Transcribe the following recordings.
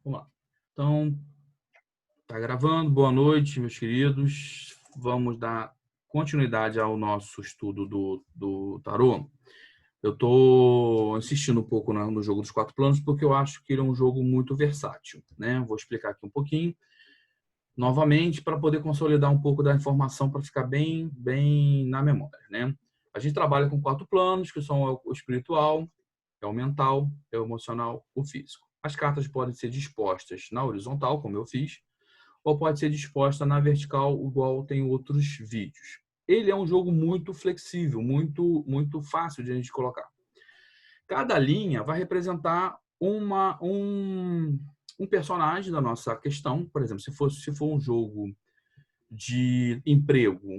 Vamos lá. Então, tá gravando. Boa noite, meus queridos. Vamos dar continuidade ao nosso estudo do tarô. Eu estou insistindo um pouco no jogo dos 4 planos porque eu acho que ele é um jogo muito versátil, né? Vou explicar aqui um pouquinho novamente para poder consolidar um pouco da informação para ficar bem na memória, né? A gente trabalha com 4 planos, que são o espiritual, é o mental, é o emocional, o físico. As cartas podem ser dispostas na horizontal, como eu fiz, ou pode ser disposta na vertical, igual tem outros vídeos. Ele é um jogo muito flexível, muito fácil de a gente colocar. Cada linha vai representar um personagem da nossa questão. Por exemplo, se for um jogo de emprego,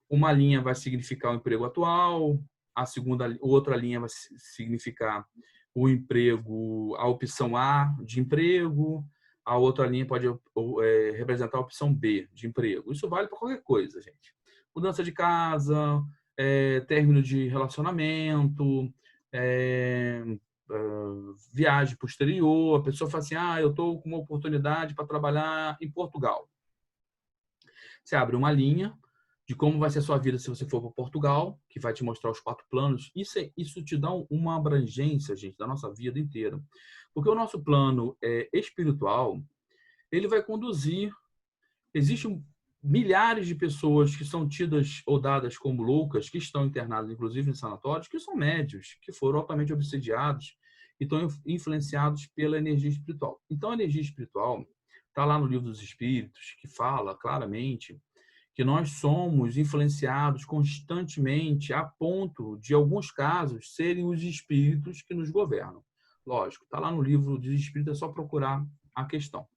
uma linha vai significar o emprego atual, outra linha vai significar o emprego, a opção A de emprego, a outra linha pode representar a opção B de emprego. Isso vale para qualquer coisa, gente. Mudança de casa, término de relacionamento, viagem para o exterior. A pessoa fala assim, eu estou com uma oportunidade para trabalhar em Portugal. Você abre uma linha de como vai ser a sua vida se você for para Portugal, que vai te mostrar os 4 planos. Isso te dá uma abrangência, gente, da nossa vida inteira. Porque o nosso plano espiritual, ele vai conduzir... Existem milhares de pessoas que são tidas ou dadas como loucas, que estão internadas, inclusive, em sanatórios, que são médios, que foram altamente obsediados e estão influenciados pela energia espiritual. Então, a energia espiritual está lá no Livro dos Espíritos, que fala claramente que nós somos influenciados constantemente a ponto de, em alguns casos, serem os espíritos que nos governam. Lógico, está lá no Livro dos Espíritos, é só procurar a questão.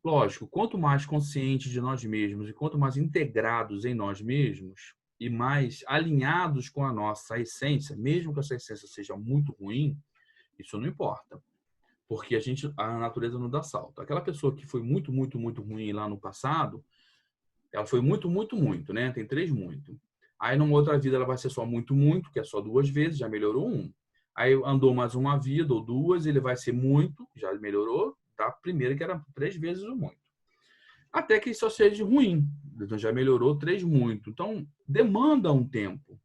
Lógico, quanto mais conscientes de nós mesmos e quanto mais integrados em nós mesmos e mais alinhados com a nossa essência, mesmo que essa essência seja muito ruim, isso não importa, porque a natureza não dá salto. Aquela pessoa que foi muito ruim lá no passado, ela foi muito, né? Tem 3 muito. Aí, numa outra vida, ela vai ser só muito, que é só 2 vezes, já melhorou 1. Aí, andou mais uma vida ou 2, ele vai ser muito, já melhorou, da primeira, que era 3 vezes o muito. Até que só seja ruim. Então, já melhorou 3 muito. Então, demanda um tempo.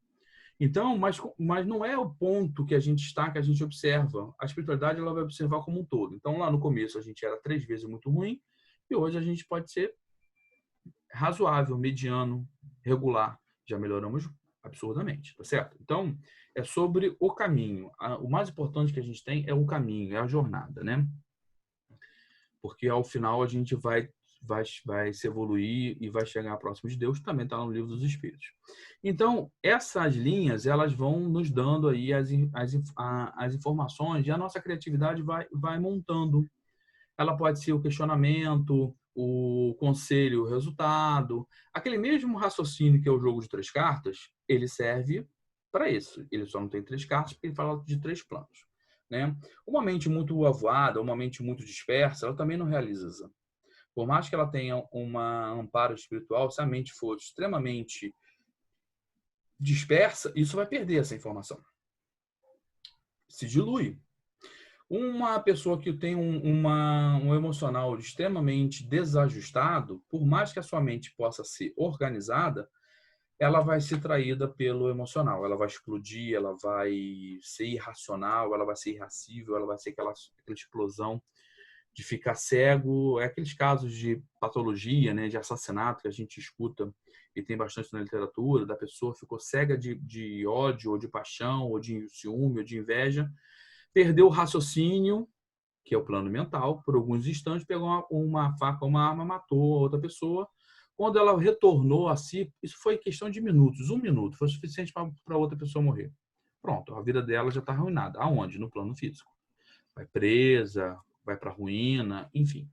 Então, mas não é o ponto que a gente está, que a gente observa. A espiritualidade, ela vai observar como um todo. Então, lá no começo, a gente era 3 vezes muito ruim, e hoje a gente pode ser razoável, mediano, regular. Já melhoramos absurdamente, tá certo? Então, é sobre o caminho. O mais importante que a gente tem é o caminho, é a jornada, né? Porque ao final a gente vai se evoluir e vai chegar próximo de Deus, também está no Livro dos Espíritos. Então, essas linhas, elas vão nos dando aí as informações e a nossa criatividade vai montando. Ela pode ser o questionamento, o conselho, o resultado. Aquele mesmo raciocínio que é o jogo de 3 cartas, ele serve para isso. Ele só não tem 3 cartas porque ele fala de 3 planos, né? Uma mente muito avoada, uma mente muito dispersa, ela também não realiza. Por mais que ela tenha um amparo espiritual, se a mente for extremamente dispersa, isso vai perder essa informação. Se dilui. Uma pessoa que tem um emocional extremamente desajustado, por mais que a sua mente possa ser organizada, ela vai ser traída pelo emocional. Ela vai explodir, ela vai ser irracional, ela vai ser irracível, ela vai ser aquela explosão de ficar cego. É aqueles casos de patologia, né, de assassinato que a gente escuta e tem bastante na literatura, da pessoa ficou cega de ódio, ou de paixão, ou de ciúme, ou de inveja, perdeu o raciocínio, que é o plano mental, por alguns instantes, pegou uma faca, uma arma, matou a outra pessoa. Quando ela retornou a si, isso foi questão de minutos, 1 minuto, foi suficiente para outra pessoa morrer. Pronto, a vida dela já está arruinada. Aonde? No plano físico. Vai presa, vai para a ruína, enfim.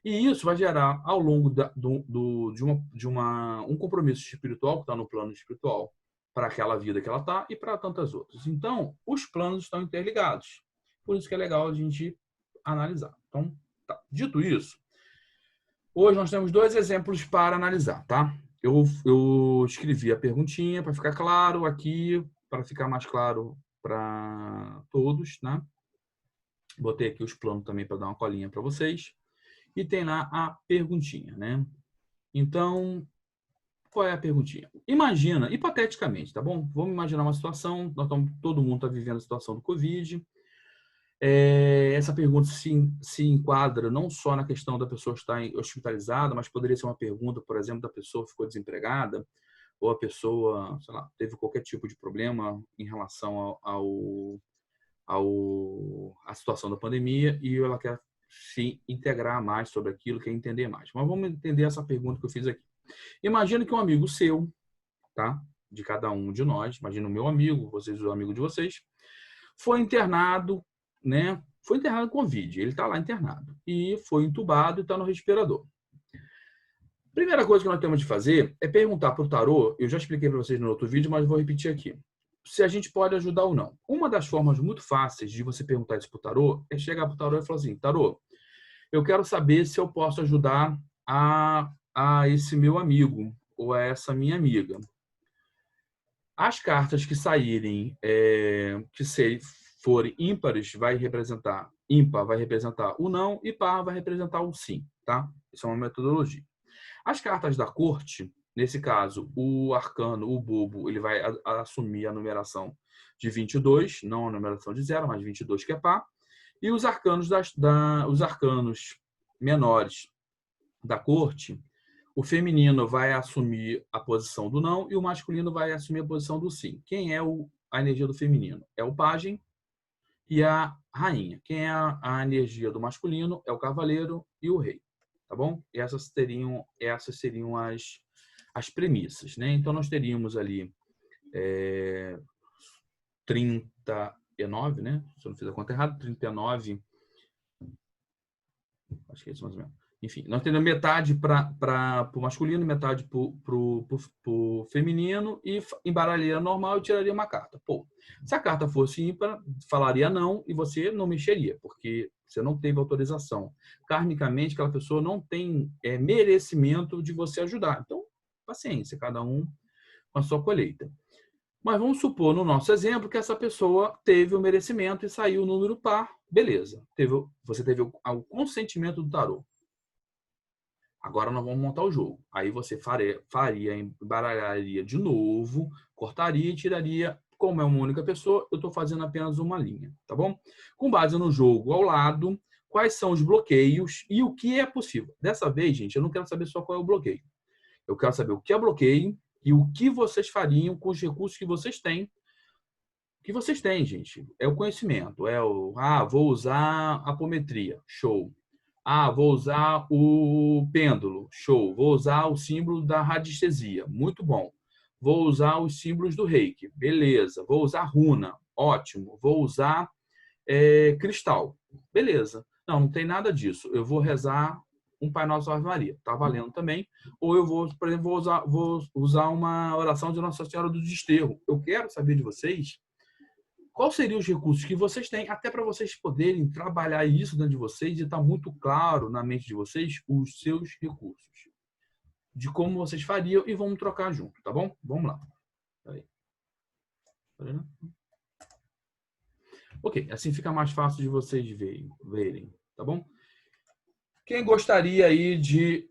E isso vai gerar, ao longo de um compromisso espiritual, que está no plano espiritual, para aquela vida que ela está e para tantas outras. Então, os planos estão interligados. Por isso que é legal a gente analisar. Então, tá. Dito isso, hoje nós temos 2 exemplos para analisar, tá? Eu escrevi a perguntinha para ficar claro aqui, para ficar mais claro para todos, né? Botei aqui os planos também para dar uma colinha para vocês. E tem lá a perguntinha, né? Então, qual é a perguntinha? Imagina, hipoteticamente, tá bom? Vamos imaginar uma situação, todo mundo está vivendo a situação do Covid. Essa pergunta se enquadra não só na questão da pessoa estar hospitalizada, mas poderia ser uma pergunta, por exemplo, da pessoa que ficou desempregada, ou a pessoa, sei lá, teve qualquer tipo de problema em relação à situação da pandemia e ela quer se integrar mais sobre aquilo, quer entender mais. Mas vamos entender essa pergunta que eu fiz aqui. Imagina que um amigo seu, tá? De cada um de nós, imagina o meu amigo, vocês, o amigo de vocês, foi internado, né? Foi internado com Covid. Ele está lá internado. E foi entubado e está no respirador. Primeira coisa que nós temos de fazer é perguntar para o tarô, eu já expliquei para vocês no outro vídeo, mas vou repetir aqui, se a gente pode ajudar ou não. Uma das formas muito fáceis de você perguntar isso para o tarô é chegar para o tarô e falar assim, tarô, eu quero saber se eu posso ajudar a esse meu amigo ou a essa minha amiga. As cartas que saírem, forem ímpares, vai representar ímpar, vai representar o não, e par vai representar o sim, tá? Isso é uma metodologia. As cartas da corte, nesse caso, o arcano, o bobo, ele vai assumir a numeração de 22, não a numeração de 0, mas 22 que é par, e os arcanos, os arcanos menores da corte, o feminino vai assumir a posição do não e o masculino vai assumir a posição do sim. Quem é a energia do feminino? É o pajem e a rainha. Quem é a energia do masculino? É o cavaleiro e o rei. Tá bom? E essas seriam as premissas, né? Então, nós teríamos ali 39, né? Se eu não fiz a conta errada, 39. Acho que é isso mais ou menos. Enfim, nós temos metade para o masculino, metade para o feminino e embaralharia normal e tiraria uma carta. Pô, se a carta fosse ímpar, falaria não e você não mexeria, porque você não teve autorização. Karmicamente, aquela pessoa não tem merecimento de você ajudar. Então, paciência, cada um com a sua colheita. Mas vamos supor, no nosso exemplo, que essa pessoa teve o merecimento e saiu o número par. Beleza. Você teve o consentimento do tarô. Agora nós vamos montar o jogo. Aí você embaralharia de novo, cortaria e tiraria. Como é uma única pessoa, eu estou fazendo apenas uma linha, tá bom? Com base no jogo ao lado, quais são os bloqueios e o que é possível. Dessa vez, gente, eu não quero saber só qual é o bloqueio. Eu quero saber o que é bloqueio e o que vocês fariam com os recursos que vocês têm. Que vocês têm, gente. É o conhecimento. Vou usar a apometria. Show. Vou usar o pêndulo. Show. Vou usar o símbolo da radiestesia. Muito bom. Vou usar os símbolos do reiki. Beleza. Vou usar runa. Ótimo. Vou usar cristal. Beleza. Não tem nada disso. Eu vou rezar um Pai Nosso Ave Maria. Tá valendo também. Ou eu vou, por exemplo, vou usar uma oração de Nossa Senhora do Desterro. Eu quero saber de vocês quais seriam os recursos que vocês têm, até para vocês poderem trabalhar isso dentro de vocês e estar muito claro na mente de vocês os seus recursos. De como vocês fariam e vamos trocar junto, tá bom? Vamos lá. Peraí. Ok, assim fica mais fácil de vocês verem, tá bom? Quem gostaria aí de...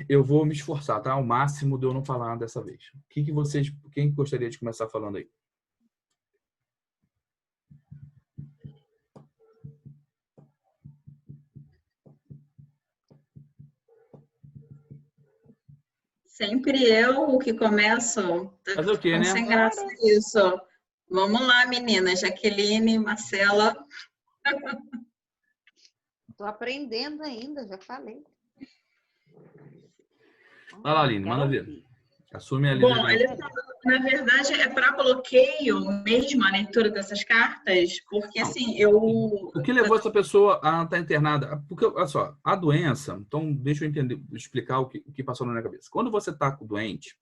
eu vou me esforçar, tá? Ao máximo de eu não falar dessa vez. Quem gostaria de começar falando aí? Sempre eu o que começo. Fazer o quê, né? Sem graça isso. Vamos lá, meninas. Jaqueline, Marcela. Estou aprendendo ainda, já falei. Vai lá, Aline, manda ver. Assume a liderança. Bom, na verdade, é para bloqueio mesmo a leitura dessas cartas, porque assim, O que levou essa pessoa a estar internada? Porque, olha só, a doença... Então, deixa eu explicar o que passou na minha cabeça. Quando você está doente,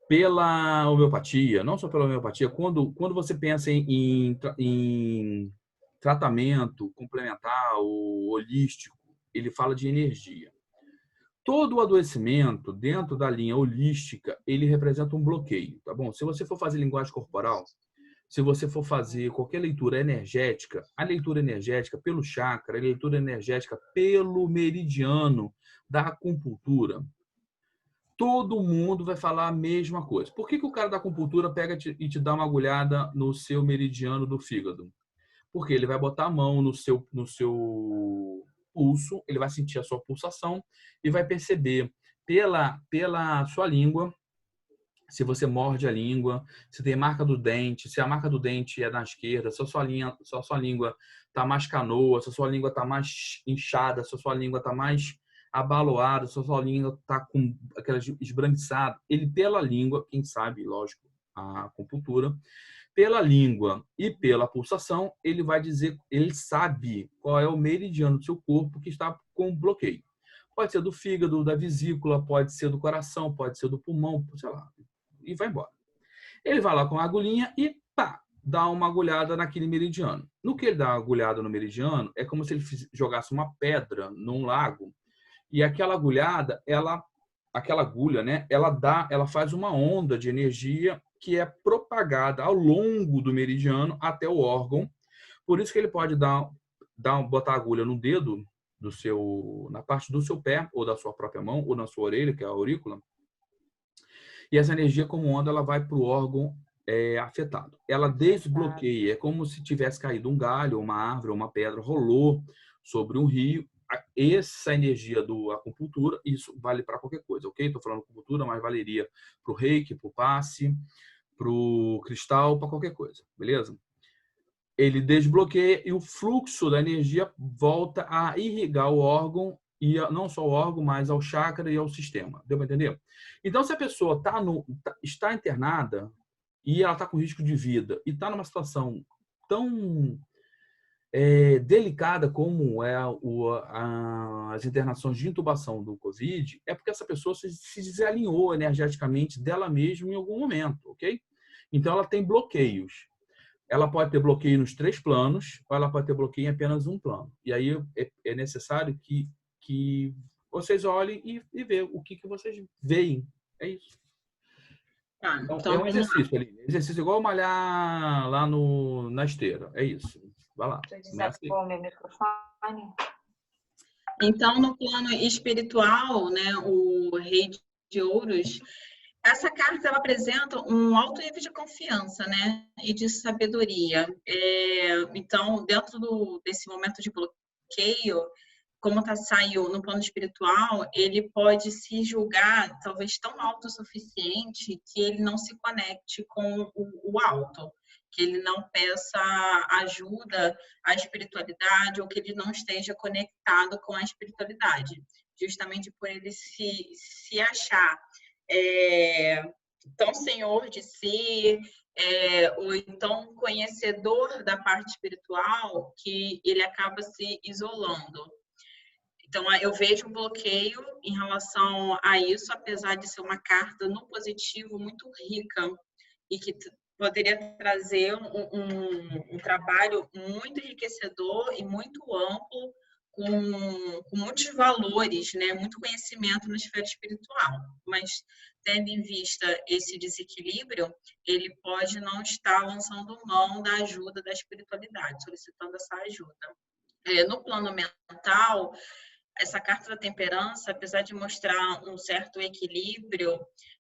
pela homeopatia, não só pela homeopatia, quando você pensa em tratamento complementar, ou holístico, ele fala de energia. Todo o adoecimento dentro da linha holística, ele representa um bloqueio, tá bom? Se você for fazer linguagem corporal, se você for fazer qualquer leitura energética, a leitura energética pelo chakra, a leitura energética pelo meridiano da acupuntura, todo mundo vai falar a mesma coisa. Por que o cara da acupuntura pega e te dá uma agulhada no seu meridiano do fígado? Porque ele vai botar a mão no seu pulso, ele vai sentir a sua pulsação e vai perceber pela sua língua, se você morde a língua, se tem marca do dente, se a marca do dente é na esquerda, se a sua língua está mais canoa, se a sua língua está mais inchada, se a sua língua está mais abaloada, se a sua língua está com aquela esbranquiçada. Ele, pela língua, quem sabe, lógico, a acupuntura, pela língua e pela pulsação, ele vai dizer, ele sabe qual é o meridiano do seu corpo que está com bloqueio. Pode ser do fígado, da vesícula, pode ser do coração, pode ser do pulmão, sei lá, e vai embora. Ele vai lá com a agulhinha e pá, dá uma agulhada naquele meridiano. No que ele dá uma agulhada no meridiano, é como se ele jogasse uma pedra num lago e aquela agulhada, aquela agulha, né, ela faz uma onda de energia que é propagada ao longo do meridiano até o órgão. Por isso que ele pode botar a agulha no dedo na parte do seu pé ou da sua própria mão ou na sua orelha, que é a aurícula. E essa energia, como onda, ela vai para o órgão afetado. Ela desbloqueia, é como se tivesse caído um galho, uma árvore, uma pedra, rolou sobre um rio. Essa energia do acupuntura, isso vale para qualquer coisa, ok? Estou falando acupuntura, mas valeria para o reiki, para o passe, para o cristal, para qualquer coisa, beleza? Ele desbloqueia e o fluxo da energia volta a irrigar o órgão, e não só o órgão, mas ao chakra e ao sistema. Deu para entender? Então, se a pessoa está internada e ela está com risco de vida e está numa situação tão delicada como as internações de intubação do Covid, é porque essa pessoa se desalinhou energeticamente dela mesma em algum momento, ok? Então, ela tem bloqueios. Ela pode ter bloqueio nos 3 planos, ou ela pode ter bloqueio em apenas um plano. E aí é necessário que vocês olhem e vejam o que vocês veem. É isso. Então, é um exercício ali. Exercício igual malhar lá na esteira. É isso. Vai lá. Desapagou meu microfone. Então, no plano espiritual, né, o Rei de Ouros, essa carta ela apresenta um alto nível de confiança, né, e de sabedoria. Então, dentro desse momento de bloqueio, como saiu no plano espiritual, ele pode se julgar talvez tão autossuficiente que ele não se conecte com o alto, que ele não peça ajuda à espiritualidade ou que ele não esteja conectado com a espiritualidade, justamente por ele se achar tão senhor de si, ou então conhecedor da parte espiritual, que ele acaba se isolando. Então, eu vejo um bloqueio em relação a isso, apesar de ser uma carta no positivo muito rica e que poderia trazer um trabalho muito enriquecedor e muito amplo, com muitos valores, né? Muito conhecimento na esfera espiritual. Mas, tendo em vista esse desequilíbrio, ele pode não estar lançando mão da ajuda da espiritualidade, solicitando essa ajuda. No plano mental, essa carta da temperança, apesar de mostrar um certo equilíbrio,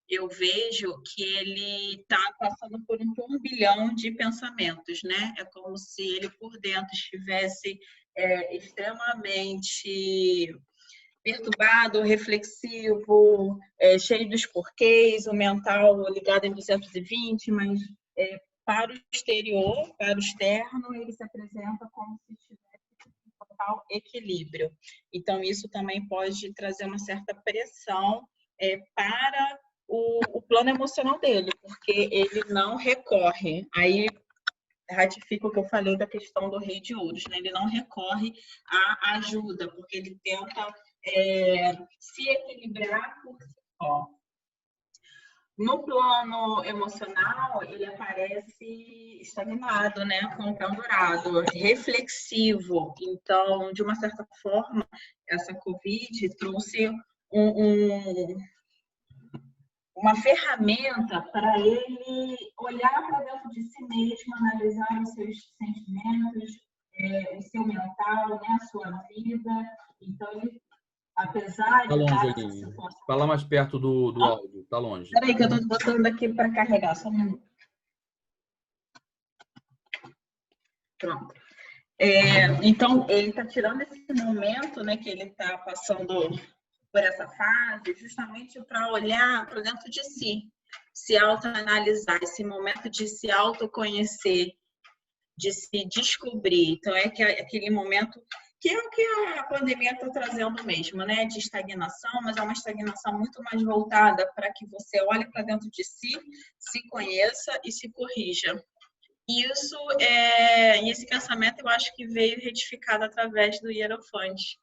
eu vejo que ele está passando por um turbilhão de pensamentos, né? É como se ele por dentro estivesse extremamente perturbado, reflexivo, cheio dos porquês, o mental ligado em 220, mas para o exterior, para o externo, ele se apresenta como se estivesse total equilíbrio. Então, isso também pode trazer uma certa pressão para o plano emocional dele, porque ele não recorre. Aí, ratifico o que eu falei da questão do Rei de Ouros, né? Ele não recorre à ajuda, porque ele tenta se equilibrar por si só. No plano emocional, ele aparece estagnado, né? Com o pendurado, reflexivo. Então, de uma certa forma, essa Covid trouxe uma ferramenta para ele olhar para dentro de si mesmo, analisar os seus sentimentos, o seu mental, né, a sua vida. Então, ele, apesar Tá de longe, estar nessa Aline. situação... Fala mais perto do áudio. Tá longe. Peraí que eu estou botando aqui para carregar, só um minuto. Pronto. Então, ele está tirando esse momento, né, que ele está passando por essa fase, justamente para olhar para dentro de si, se autoanalisar, esse momento de se autoconhecer, de se descobrir. Então, aquele momento que é o que a pandemia está trazendo mesmo, né, de estagnação, mas é uma estagnação muito mais voltada para que você olhe para dentro de si, se conheça e se corrija. E esse pensamento eu acho que veio retificado através do Hierofante,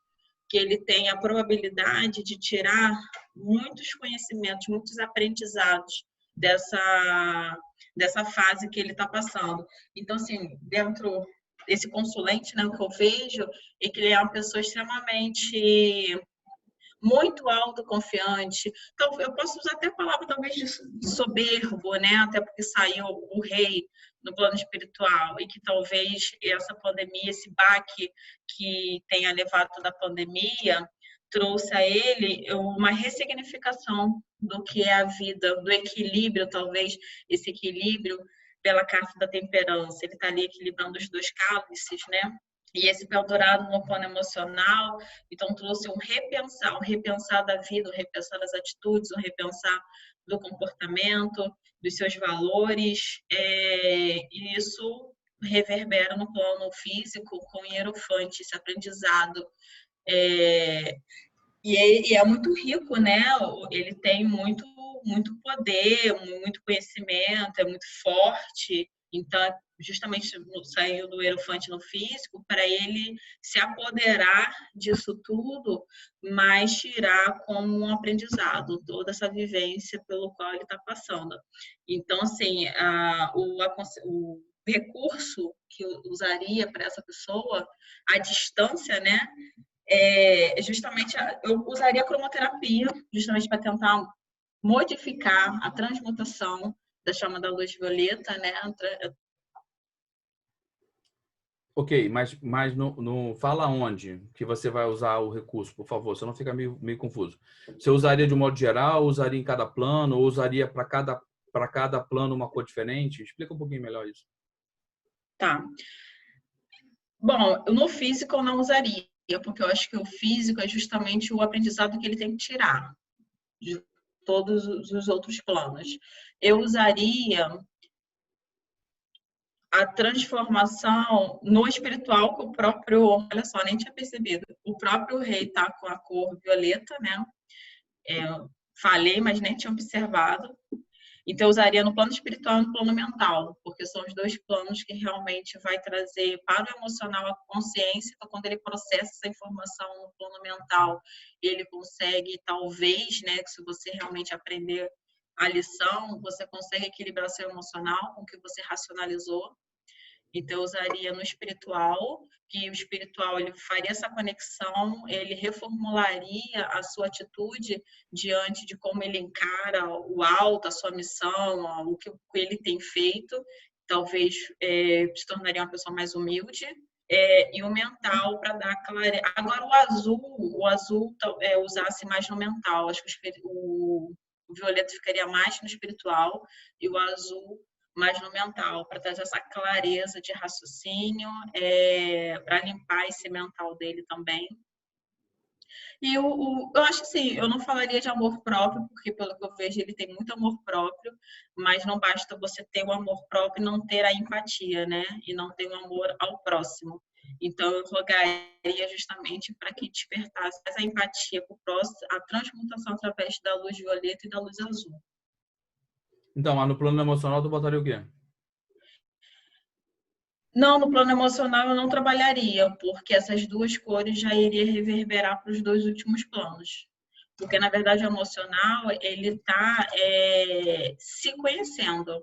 que ele tem a probabilidade de tirar muitos conhecimentos, muitos aprendizados dessa fase que ele está passando. Então, assim, dentro desse consulente, né, o que eu vejo é que ele é uma pessoa extremamente muito autoconfiante. Então, eu posso usar até a palavra talvez de soberbo, né? Até porque saiu o rei no plano espiritual e que talvez essa pandemia, esse baque que tenha levado da pandemia, trouxe a ele uma ressignificação do que é a vida, do equilíbrio, talvez esse equilíbrio pela carta da temperança. Ele está ali equilibrando os dois cálices, né? E esse Eldorado no plano emocional, então trouxe um repensar da vida, um repensar das atitudes, um repensar do comportamento, dos seus valores, e isso reverbera no plano físico com o Hierofante, esse aprendizado. E é muito rico, né? Ele tem muito poder, muito conhecimento, é muito forte. Então, justamente saiu do Hierofante no físico para ele se apoderar disso tudo, mas tirar como um aprendizado toda essa vivência pelo qual ele está passando. Então, assim, o recurso que eu usaria para essa pessoa, a distância, né? Justamente, eu usaria a cromoterapia, justamente para tentar modificar a transmutação da chama da luz violeta, né? Ok, mas fala onde que você vai usar o recurso, por favor, senão fica meio confuso. Você usaria de um modo geral, usaria em cada plano, ou usaria para cada plano uma cor diferente? Explica um pouquinho melhor isso. Tá. Bom, no físico eu não usaria, porque eu acho que o físico é justamente o aprendizado que ele tem que tirar de todos os outros planos. Eu usaria a transformação no espiritual, que o próprio, olha só, nem tinha percebido, o próprio rei tá com a cor violeta, né? Falei, mas nem tinha observado. Então, eu usaria no plano espiritual e no plano mental, porque são os dois planos que realmente vai trazer para o emocional a consciência. Então, quando ele processa essa informação no plano mental, ele consegue, talvez, né, que se você realmente aprender a lição, você consegue equilibrar seu emocional com o que você racionalizou. Então, eu usaria no espiritual, que o espiritual ele faria essa conexão, ele reformularia a sua atitude diante de como ele encara o alto, a sua missão, o que ele tem feito. Talvez se tornaria uma pessoa mais humilde. E o mental para dar clareza. Agora, o azul usasse mais no mental. Acho que o violeta ficaria mais no espiritual e o azul mais no mental, para trazer essa clareza de raciocínio, para limpar esse mental dele também. E eu acho assim, eu não falaria de amor próprio, porque pelo que eu vejo ele tem muito amor próprio, mas não basta você ter o amor próprio e não ter a empatia, né? E não ter o amor ao próximo. Então eu rogaria justamente para que despertasse essa empatia com o próximo, a transmutação através da luz violeta e da luz azul. Então, mas no plano emocional, tu botaria o quê? Não, no plano emocional eu não trabalharia, porque essas duas cores já iriam reverberar para os dois últimos planos. Porque, na verdade, o emocional, ele está se conhecendo.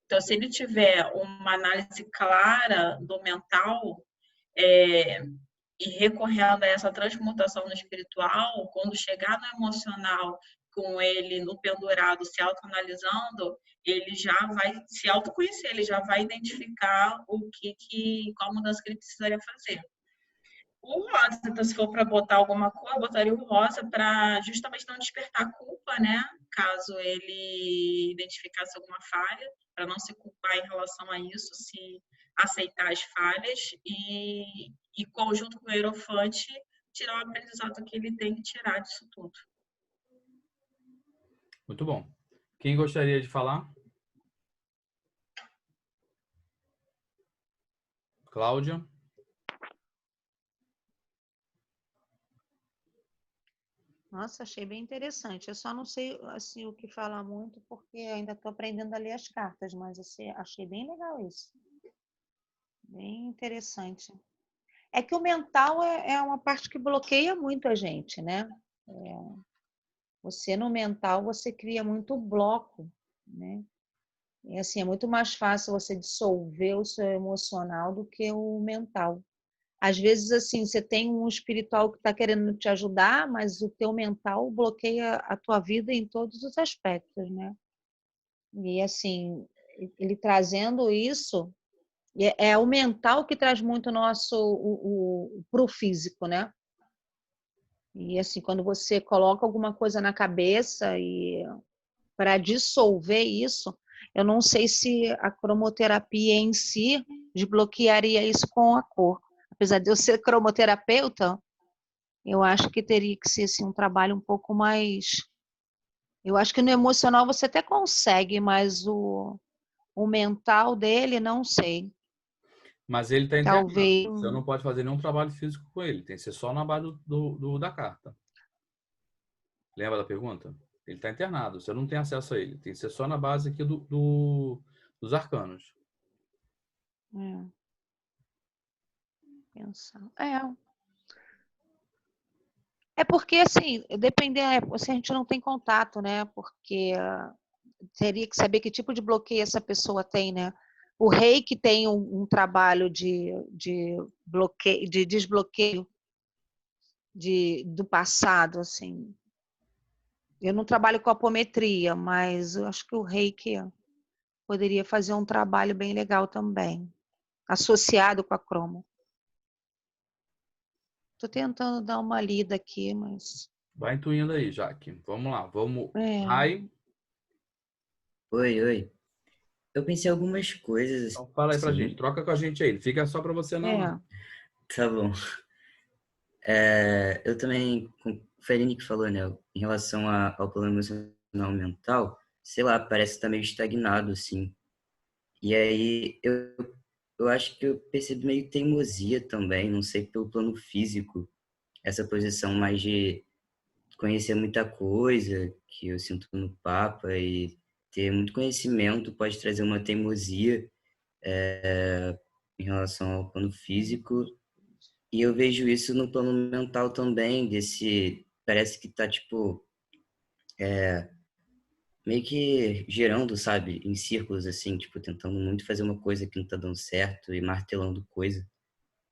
Então, se ele tiver uma análise clara do mental e recorrendo a essa transmutação no espiritual, quando chegar no emocional, com ele no pendurado, se autoanalisando, ele já vai se autoconhecer, ele já vai identificar qual mudança que ele precisaria fazer. O rosa, então, se for para botar alguma cor, eu botaria o rosa para justamente não despertar culpa, né? Caso ele identificasse alguma falha, para não se culpar em relação a isso, se aceitar as falhas e conjunto com o Hierofante, tirar o aprendizado que ele tem que tirar disso tudo. Muito bom. Quem gostaria de falar? Cláudia? Nossa, achei bem interessante. Eu só não sei assim, o que falar muito, porque ainda estou aprendendo a ler as cartas, mas assim, achei bem legal isso. Bem interessante. É que o mental é uma parte que bloqueia muito a gente, né? Você no mental, você cria muito bloco, né? E assim, é muito mais fácil você dissolver o seu emocional do que o mental. Às vezes, assim, você tem um espiritual que está querendo te ajudar, mas o teu mental bloqueia a tua vida em todos os aspectos, né? E assim, ele trazendo isso, é o mental que traz muito pro físico, né? E assim, quando você coloca alguma coisa na cabeça e para dissolver isso, eu não sei se a cromoterapia em si desbloquearia isso com a cor. Apesar de eu ser cromoterapeuta, eu acho que teria que ser assim, um trabalho um pouco mais. Eu acho que no emocional você até consegue, mas o mental dele, não sei. Mas ele está internado. Talvez. Você não pode fazer nenhum trabalho físico com ele. Tem que ser só na base da carta. Lembra da pergunta? Ele está internado. Você não tem acesso a ele. Tem que ser só na base aqui dos arcanos. Pensar. É porque, assim, dependendo, se a gente não tem contato, né? Porque teria que saber que tipo de bloqueio essa pessoa tem, né? O rei que tem um trabalho de bloqueio, de desbloqueio do passado, assim. Eu não trabalho com apometria, mas eu acho que o reiki poderia fazer um trabalho bem legal também, associado com a cromo. Estou tentando dar uma lida aqui, mas... Vai intuindo aí, Jaque. Vamos lá. Vamos. É. Rai. Oi, oi. Eu pensei algumas coisas Então fala aí pra gente. assim. Troca com a gente aí. Não fica só pra você, não. Tá bom. Eu também, com o Ferini que falou, né? Em relação ao plano emocional mental, sei lá, parece estar meio estagnado, assim. E aí eu acho que eu percebo meio teimosia também, não sei, pelo plano físico. Essa posição mais de conhecer muita coisa que eu sinto no Papa e ter muito conhecimento pode trazer uma teimosia em relação ao plano físico. E eu vejo isso no plano mental também, parece que tá, tipo, meio que girando, sabe, em círculos, assim, tipo, tentando muito fazer uma coisa que não tá dando certo e martelando coisa.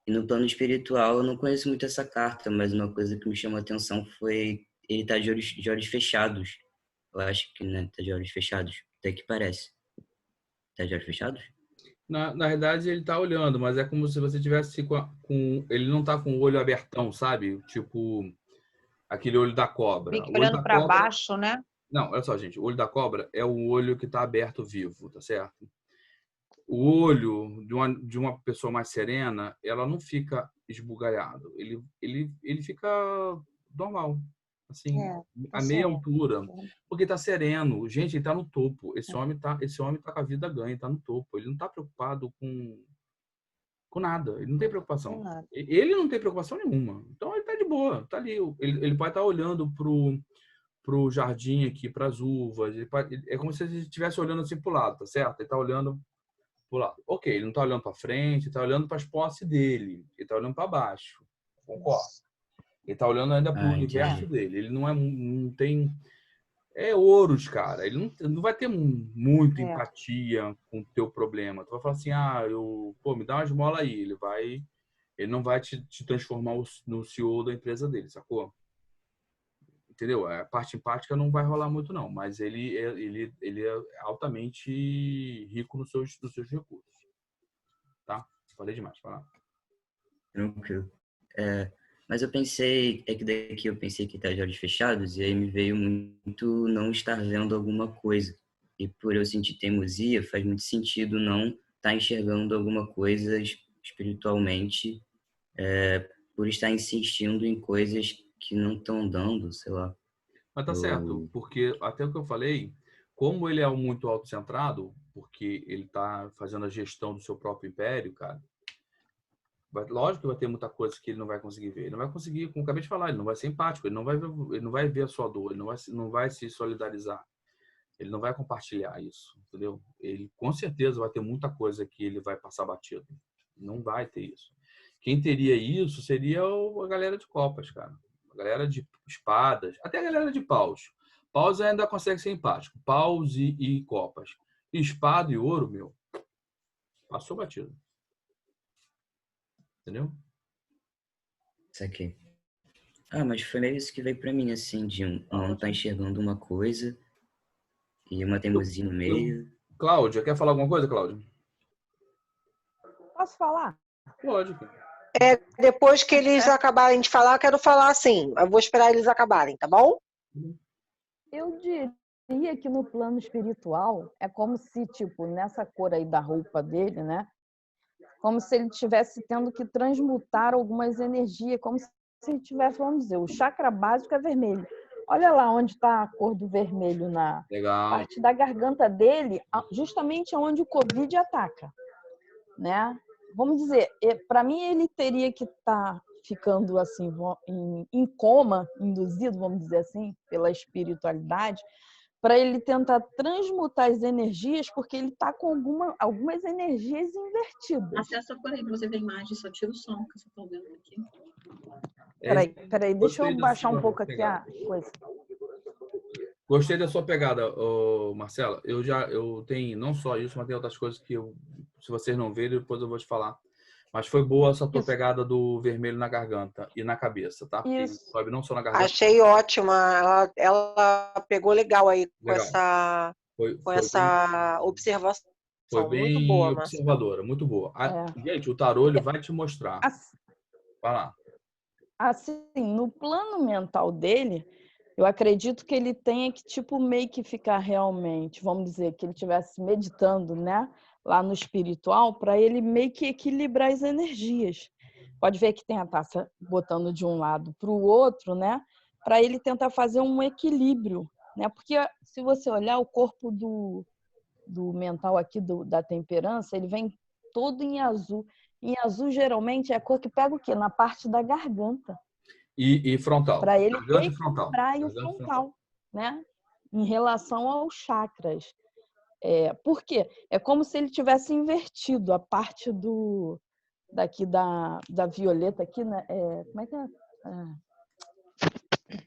E no plano espiritual, eu não conheço muito essa carta, mas uma coisa que me chamou a atenção foi ele tá de olhos fechados. Eu acho que, né, tá de olhos fechados. Até que parece. Tá de olhos fechados? Na verdade, ele tá olhando, mas é como se você tivesse ele não tá com o olho abertão, sabe? Tipo, aquele olho da cobra. Fique O olho olhando da para cobra. baixo, né? Não, olha só, gente. O olho da cobra é o olho que tá aberto vivo, tá certo? O olho de uma pessoa mais serena, ela não fica esbugalhado. Ele fica normal, assim, Tá a meia certo. altura, porque tá sereno. Gente, ele tá no topo. Esse homem tá com a vida ganha, tá no topo. Ele não tá preocupado com nada. Ele não tem preocupação. Nada. Ele não tem preocupação nenhuma. Então ele tá de boa, tá ali. Ele pode estar olhando pro jardim aqui, para as uvas. É como se ele estivesse olhando assim pro lado, tá certo? Ele tá olhando pro lado. Ok, ele não tá olhando para frente, ele tá olhando para as posses dele. Ele tá olhando para baixo. Concordo. Ele tá olhando ainda pro Ah, universo entendi. dele. Ele não tem. É ouros, cara. Ele não vai ter muita empatia com o teu problema. Tu vai falar assim, me dá uma esmola aí. Ele não vai te transformar no CEO da empresa dele, sacou? entendeu? A parte empática não vai rolar muito, não, mas ele é altamente rico nos seus recursos, tá? Falei demais, vai lá. Tranquilo. Mas eu pensei, é que daqui eu pensei que tá de olhos fechados, e aí me veio muito não estar vendo alguma coisa. E por eu sentir teimosia, faz muito sentido não estar enxergando alguma coisa espiritualmente, por estar insistindo em coisas que não estão dando, sei lá. Mas tá certo, porque até o que eu falei, como ele é muito autocentrado, porque ele tá fazendo a gestão do seu próprio império, cara, lógico que vai ter muita coisa que ele não vai conseguir ver. Ele não vai conseguir, como eu acabei de falar, ele não vai ser empático, ele não vai ver a sua dor, ele não vai se solidarizar, ele não vai compartilhar isso, entendeu? Ele com certeza vai ter muita coisa que ele vai passar batido. Não vai ter isso. Quem teria isso seria a galera de copas, cara. A galera de espadas, até a galera de paus. Paus ainda consegue ser empático. Paus e copas. Espada e ouro, meu, passou batido. Entendeu? Saquei. Mas foi meio isso que veio pra mim, assim, de não tá enxergando uma coisa e uma teimosia no meio. Cláudia, quer falar alguma coisa, Cláudia? Posso falar? Pode. Depois que eles acabarem de falar, eu quero falar assim. Eu vou esperar eles acabarem, tá bom? Eu diria que no plano espiritual é como se, tipo, nessa cor aí da roupa dele, né? Como se ele estivesse tendo que transmutar algumas energias, como se ele tivesse, vamos dizer, o chakra básico é vermelho. Olha lá onde está a cor do vermelho na parte da garganta dele, justamente onde o Covid ataca, né? Vamos dizer, para mim ele teria que estar ficando assim em coma, induzido, vamos dizer assim, pela espiritualidade, para ele tentar transmutar as energias, porque ele está com algumas energias invertidas. Acessa por aí para você ver a imagem, só tira o som que você está vendo aqui. Peraí, deixa eu baixar um pouco aqui a coisa. Gostei da sua pegada, Marcela. Eu tenho não só isso, mas tem outras coisas que se vocês não verem, depois eu vou te falar. Mas foi boa essa tua pegada do vermelho na garganta e na cabeça, tá? Porque sobe não só na garganta. Achei ótima. Ela pegou legal aí Legal. com essa observação. Foi bem muito boa, observadora, muito boa. Gente, o tarô ele vai te mostrar. Vai lá. Assim, no plano mental dele, eu acredito que ele tenha que, tipo, meio que ficar realmente, vamos dizer, que ele estivesse meditando, né? Lá no espiritual, para ele meio que equilibrar as energias. Pode ver que tem a taça botando de um lado para o outro, né? Para ele tentar fazer um equilíbrio, né? Porque se você olhar o corpo do mental aqui da temperança, ele vem todo em azul. Em azul, geralmente, é a cor que pega o quê? Na parte da garganta. E frontal. Para ele garganta equilibrar o frontal, né? Em relação aos chakras. Por quê? É como se ele tivesse invertido a parte daqui da violeta aqui, né? Como é que é?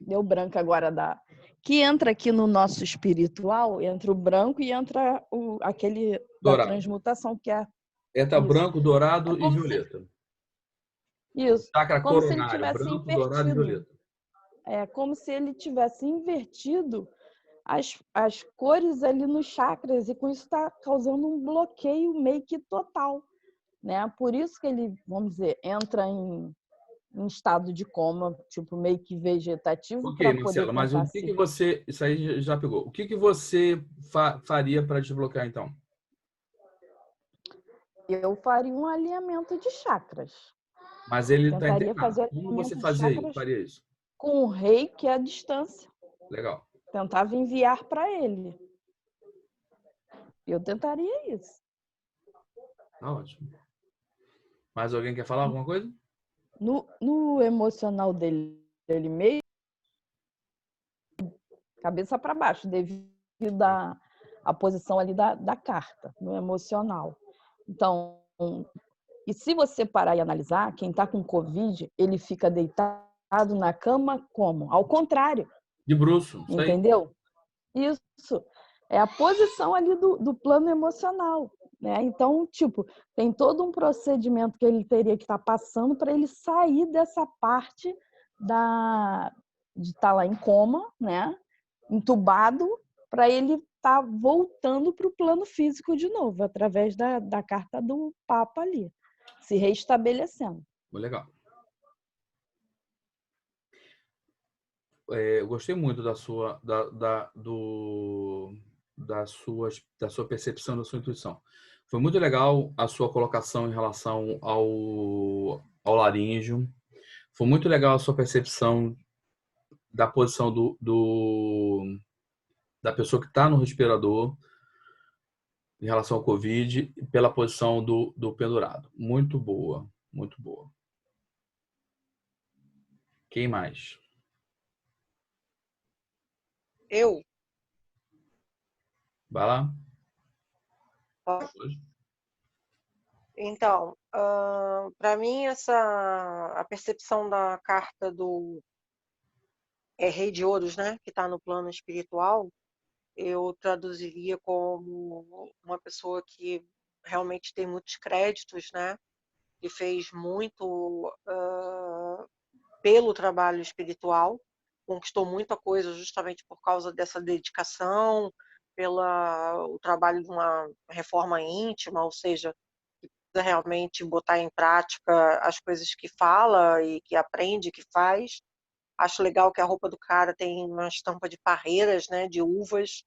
Deu branco agora que entra aqui no nosso espiritual, entra o branco e entra aquele da transmutação que é. Entra branco, dourado e violeta. Isso. Chakra como se ele coronário, tivesse branco, invertido. dourado e violeta. É como se ele tivesse invertido as cores ali nos chakras, e com isso está causando um bloqueio meio que total, né? Por isso que ele, vamos dizer, entra em estado de coma, tipo, meio que vegetativo. Ok, Marcela, mas o que você... Isso aí já pegou. O que você faria para desbloquear, então? Eu faria um alinhamento de chakras. Mas ele está Tentaria internado. fazer Como você faria isso? Com o rei, que é a distância. Legal. Tentava enviar para ele. Eu tentaria isso. Tá ótimo. Mais alguém quer falar alguma coisa? No emocional dele meio, cabeça para baixo, devido à posição ali da carta, no emocional. Então, e se você parar e analisar, quem está com Covid, ele fica deitado na cama como? Ao contrário. De bruço. Entendeu? Isso. É a posição ali do plano emocional, né? Então, tipo, tem todo um procedimento que ele teria que estar passando para ele sair dessa parte de estar lá em coma, né? Entubado, para ele estar voltando para o plano físico de novo, através da carta do Papa ali, se reestabelecendo. Legal. Eu gostei muito da sua percepção, da sua intuição. Foi muito legal a sua colocação em relação ao laríngeo. Foi muito legal a sua percepção da posição da pessoa que está no respirador em relação ao Covid, pela posição do pendurado. Muito boa, muito boa. Quem mais? Eu? Vai lá. Então, para mim, a percepção da carta do Rei de Ouros, né, que está no plano espiritual, eu traduziria como uma pessoa que realmente tem muitos créditos, né, que fez muito pelo trabalho espiritual, conquistou muita coisa justamente por causa dessa dedicação, o trabalho de uma reforma íntima, ou seja, que precisa realmente botar em prática as coisas que fala e que aprende, que faz. Acho legal que a roupa do cara tem uma estampa de parreiras, né, de uvas,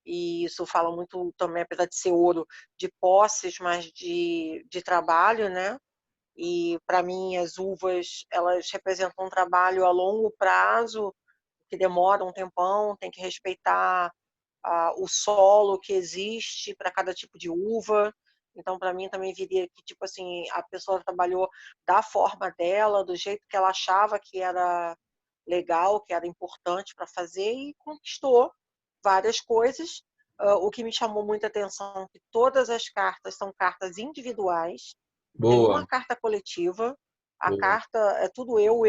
e isso fala muito também, apesar de ser ouro, de posses, mas de trabalho, né? E para mim as uvas, elas representam um trabalho a longo prazo, que demora um tempão, tem que respeitar o solo que existe para cada tipo de uva. Então, para mim, também viria que, tipo assim, a pessoa trabalhou da forma dela, do jeito que ela achava que era legal, que era importante para fazer, e conquistou várias coisas. O que me chamou muita atenção é que todas as cartas são cartas individuais, não tem uma Boa, carta coletiva. A boa. carta é tudo eu.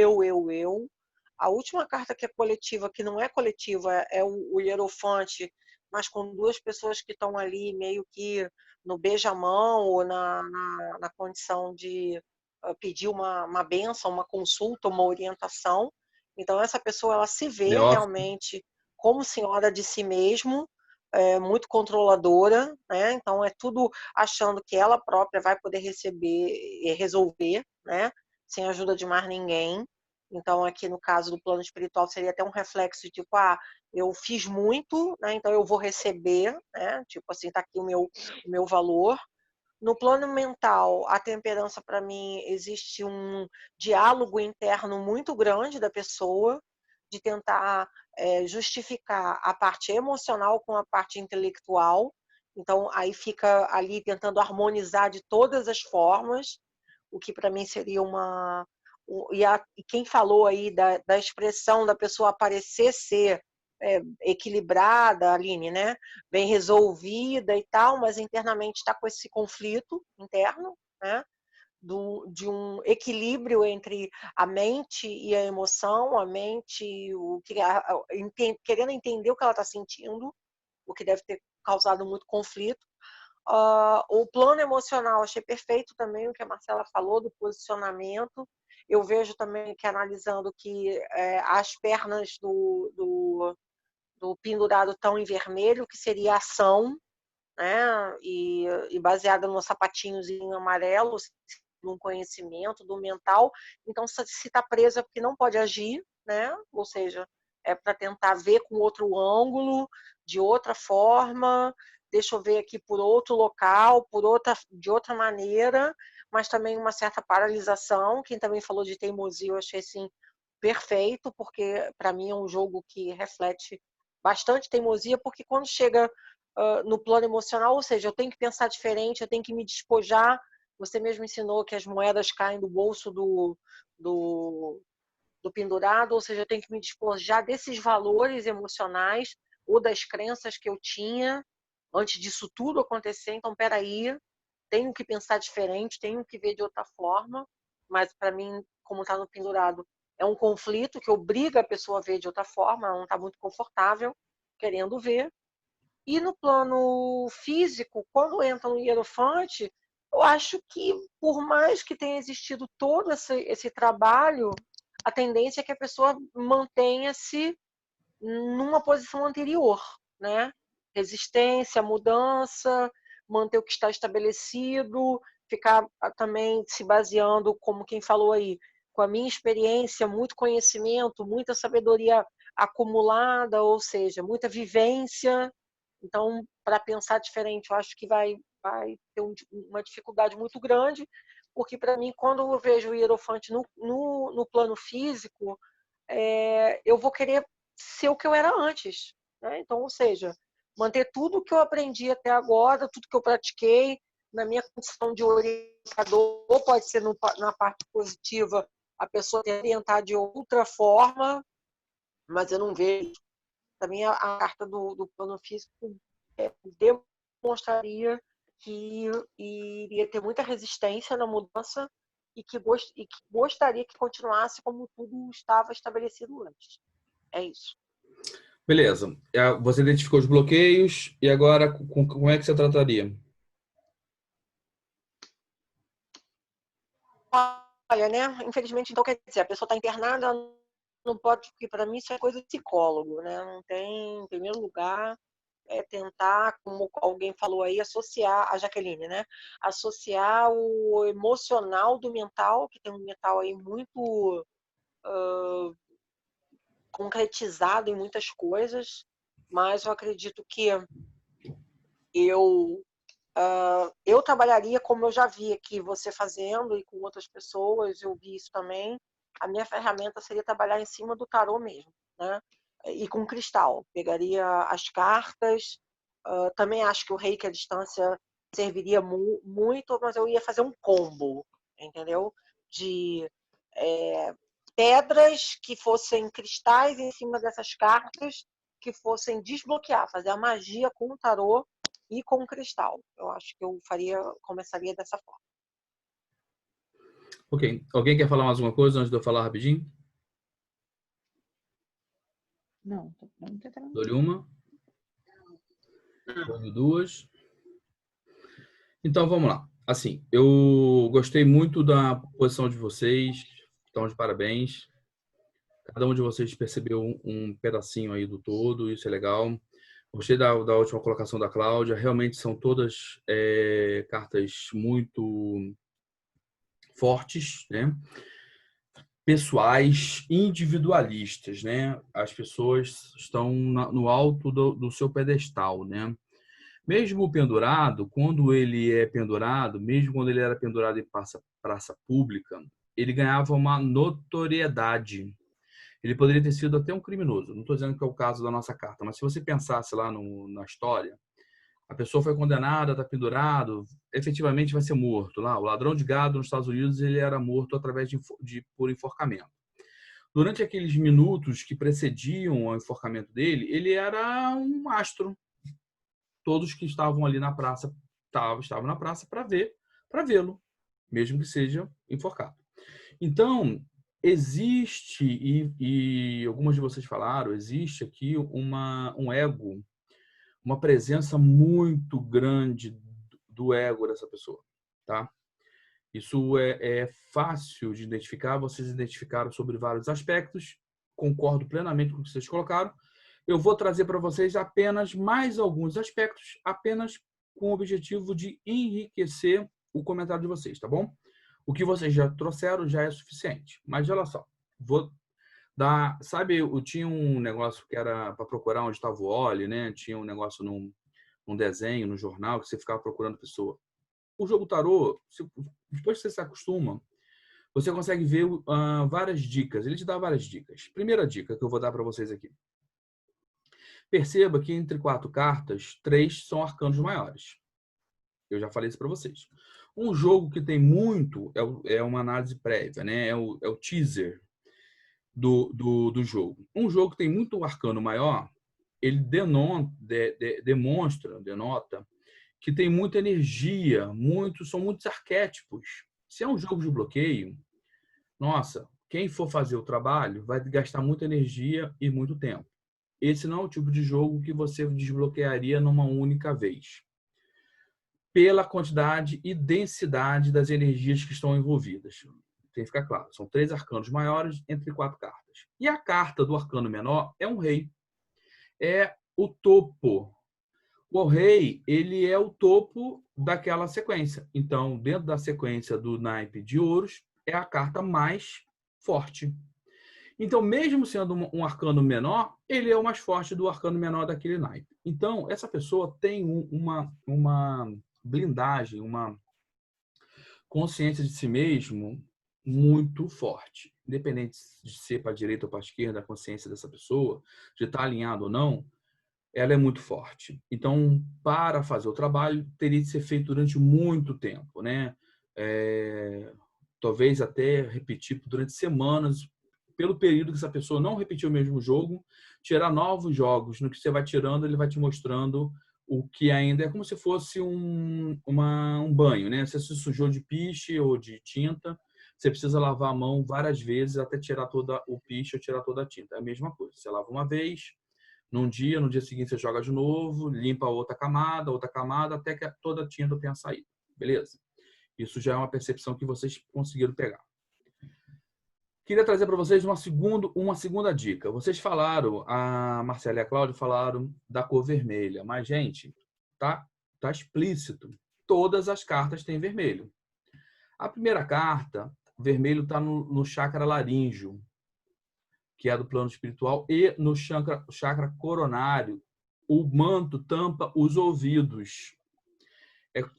A última carta que é coletiva, que não é coletiva, é o Hierofante, mas com duas pessoas que estão ali meio que no beijamão ou na condição de pedir uma bênção, uma consulta, uma orientação. Então, essa pessoa ela se vê Neófito. realmente como senhora de si mesmo, muito controladora, né? Então, é tudo achando que ela própria vai poder receber e resolver, né? Sem ajuda de mais ninguém. Então, aqui no caso do plano espiritual, seria até um reflexo de tipo, eu fiz muito, né? Então eu vou receber, né? Tipo assim, tá aqui o meu valor. No plano mental, a temperança, para mim, existe um diálogo interno muito grande da pessoa, de tentar justificar a parte emocional com a parte intelectual. Então, aí fica ali tentando harmonizar de todas as formas, o que para mim seria uma. E quem falou aí da expressão da pessoa aparecer ser equilibrada, Aline, né? Bem resolvida e tal, mas internamente está com esse conflito interno, né? De um equilíbrio entre a mente e a emoção, a mente querendo entender o que ela está sentindo, o que deve ter causado muito conflito. O plano emocional, achei perfeito também o que a Marcela falou do posicionamento. Eu vejo também que, analisando que as pernas do pendurado estão em vermelho, que seria ação, né? E baseada nos sapatinhos em amarelo, num conhecimento do mental. Então, se está presa porque não pode agir, né? Ou seja, é para tentar ver com outro ângulo, de outra forma, deixa eu ver aqui por outro local, de outra maneira, mas também uma certa paralisação. Quem também falou de teimosia, eu achei assim perfeito, porque para mim é um jogo que reflete bastante teimosia, porque quando chega no plano emocional, ou seja, eu tenho que pensar diferente, eu tenho que me despojar. Você mesmo ensinou que as moedas caem do bolso do pendurado, ou seja, eu tenho que me despojar desses valores emocionais ou das crenças que eu tinha antes disso tudo acontecer. Então, peraí, tenho que pensar diferente, tenho que ver de outra forma, mas para mim, como está no pendurado, é um conflito que obriga a pessoa a ver de outra forma, ela não está muito confortável querendo ver. E no plano físico, quando entra no Hierofante, eu acho que, por mais que tenha existido todo esse trabalho, a tendência é que a pessoa mantenha-se numa posição anterior, né? Resistência, mudança, manter o que está estabelecido, ficar também se baseando, como quem falou aí, com a minha experiência, muito conhecimento, muita sabedoria acumulada, ou seja, muita vivência. Então, para pensar diferente, eu acho que vai ter uma dificuldade muito grande, porque para mim, quando eu vejo o hierofante no plano físico, eu vou querer ser o que eu era antes, né? Então, ou seja, manter tudo o que eu aprendi até agora, tudo que eu pratiquei, na minha condição de orientador, pode ser na parte positiva, a pessoa ter orientado de outra forma, mas eu não vejo. Para mim, a carta do plano físico demonstraria que iria ter muita resistência na mudança e que gostaria que continuasse como tudo estava estabelecido antes. É isso. Beleza. Você identificou os bloqueios e agora como é que você trataria? Olha, né? Infelizmente, então, quer dizer, a pessoa está internada, não pode, porque para mim isso é coisa de psicólogo, né? Não tem, em primeiro lugar, tentar, como alguém falou aí, associar, a Jaqueline, né? Associar o emocional do mental, que tem um mental aí muito concretizado em muitas coisas, mas eu acredito que eu trabalharia como eu já vi aqui você fazendo e com outras pessoas, eu vi isso também. A minha ferramenta seria trabalhar em cima do tarô mesmo, né? E com cristal. Pegaria as cartas. Também acho que o reiki à distância serviria muito, mas eu ia fazer um combo, entendeu? De pedras que fossem cristais em cima dessas cartas, que fossem desbloquear, fazer a magia com o tarô e com o cristal. Eu acho que eu começaria dessa forma. Ok. Alguém quer falar mais alguma coisa antes de eu falar rapidinho? Não, tô tranquilo. Dou-lhe uma. Dou-lhe duas. Então, vamos lá. Assim, eu gostei muito da posição de vocês. Então, de parabéns. Cada um de vocês percebeu um pedacinho aí do todo. Isso é legal. Gostei da última colocação da Cláudia. Realmente são todas cartas muito fortes, né? Pessoais, individualistas, né? As pessoas estão no alto do seu pedestal, né? Mesmo pendurado, quando ele é pendurado, mesmo quando ele era pendurado em praça pública, ele ganhava uma notoriedade. Ele poderia ter sido até um criminoso. Não estou dizendo que é o caso da nossa carta, mas se você pensasse lá na história, a pessoa foi condenada, está pendurado, efetivamente vai ser morto. Lá, o ladrão de gado nos Estados Unidos ele era morto através por enforcamento. Durante aqueles minutos que precediam o enforcamento dele, ele era um astro. Todos que estavam ali na praça estavam na praça para vê-lo, mesmo que seja enforcado. Então, existe, e algumas de vocês falaram, existe aqui um ego, uma presença muito grande do ego dessa pessoa, tá? Isso é fácil de identificar, vocês identificaram sobre vários aspectos, concordo plenamente com o que vocês colocaram. Eu vou trazer para vocês apenas mais alguns aspectos, apenas com o objetivo de enriquecer o comentário de vocês, tá bom? O que vocês já trouxeram já é suficiente. Mas olha só, vou dar... Sabe, eu tinha um negócio que era para procurar onde estava o Oli, né? Tinha um negócio num desenho, no jornal, que você ficava procurando pessoa. O jogo tarô, depois que você se acostuma, você consegue ver várias dicas. Ele te dá várias dicas. Primeira dica que eu vou dar para vocês aqui. Perceba que entre 4 cartas, 3 são arcanos maiores. Eu já falei isso para vocês. Um jogo que tem muito é uma análise prévia, né? É o teaser do jogo. Um jogo que tem muito arcano maior, ele denota que tem muita energia, são muitos arquétipos. Se é um jogo de bloqueio, nossa, quem for fazer o trabalho vai gastar muita energia e muito tempo. Esse não é o tipo de jogo que você desbloquearia numa única vez, pela quantidade e densidade das energias que estão envolvidas. tem que ficar claro. São 3 arcanos maiores entre 4 cartas. E a carta do arcano menor é um rei. É o topo. O rei, ele é o topo daquela sequência. Então, dentro da sequência do naipe de ouros, é a carta mais forte. Então, mesmo sendo um arcano menor, ele é o mais forte do arcano menor daquele naipe. Então, essa pessoa tem uma blindagem, uma consciência de si mesmo muito forte. Independente de ser para a direita ou para a esquerda, a consciência dessa pessoa, de estar alinhado ou não, ela é muito forte. Então, para fazer o trabalho, teria de ser feito durante muito tempo, né? Talvez até repetir durante semanas, pelo período que essa pessoa não repetiu o mesmo jogo, tirar novos jogos. No que você vai tirando, ele vai te mostrando o que ainda é como se fosse um banho, né? Você se sujou de piche ou de tinta, você precisa lavar a mão várias vezes até tirar toda o piche ou tirar toda a tinta. É a mesma coisa. Você lava uma vez, no dia seguinte você joga de novo, limpa outra camada, até que toda a tinta tenha saído. Beleza? Isso já é uma percepção que vocês conseguiram pegar. Queria trazer para vocês uma segunda dica. Vocês falaram, a Marcela e a Cláudia falaram da cor vermelha, mas, gente, tá explícito. Todas as cartas têm vermelho. A primeira carta, vermelho está no chakra laríngeo, que é do plano espiritual, e no chakra coronário, o manto tampa os ouvidos.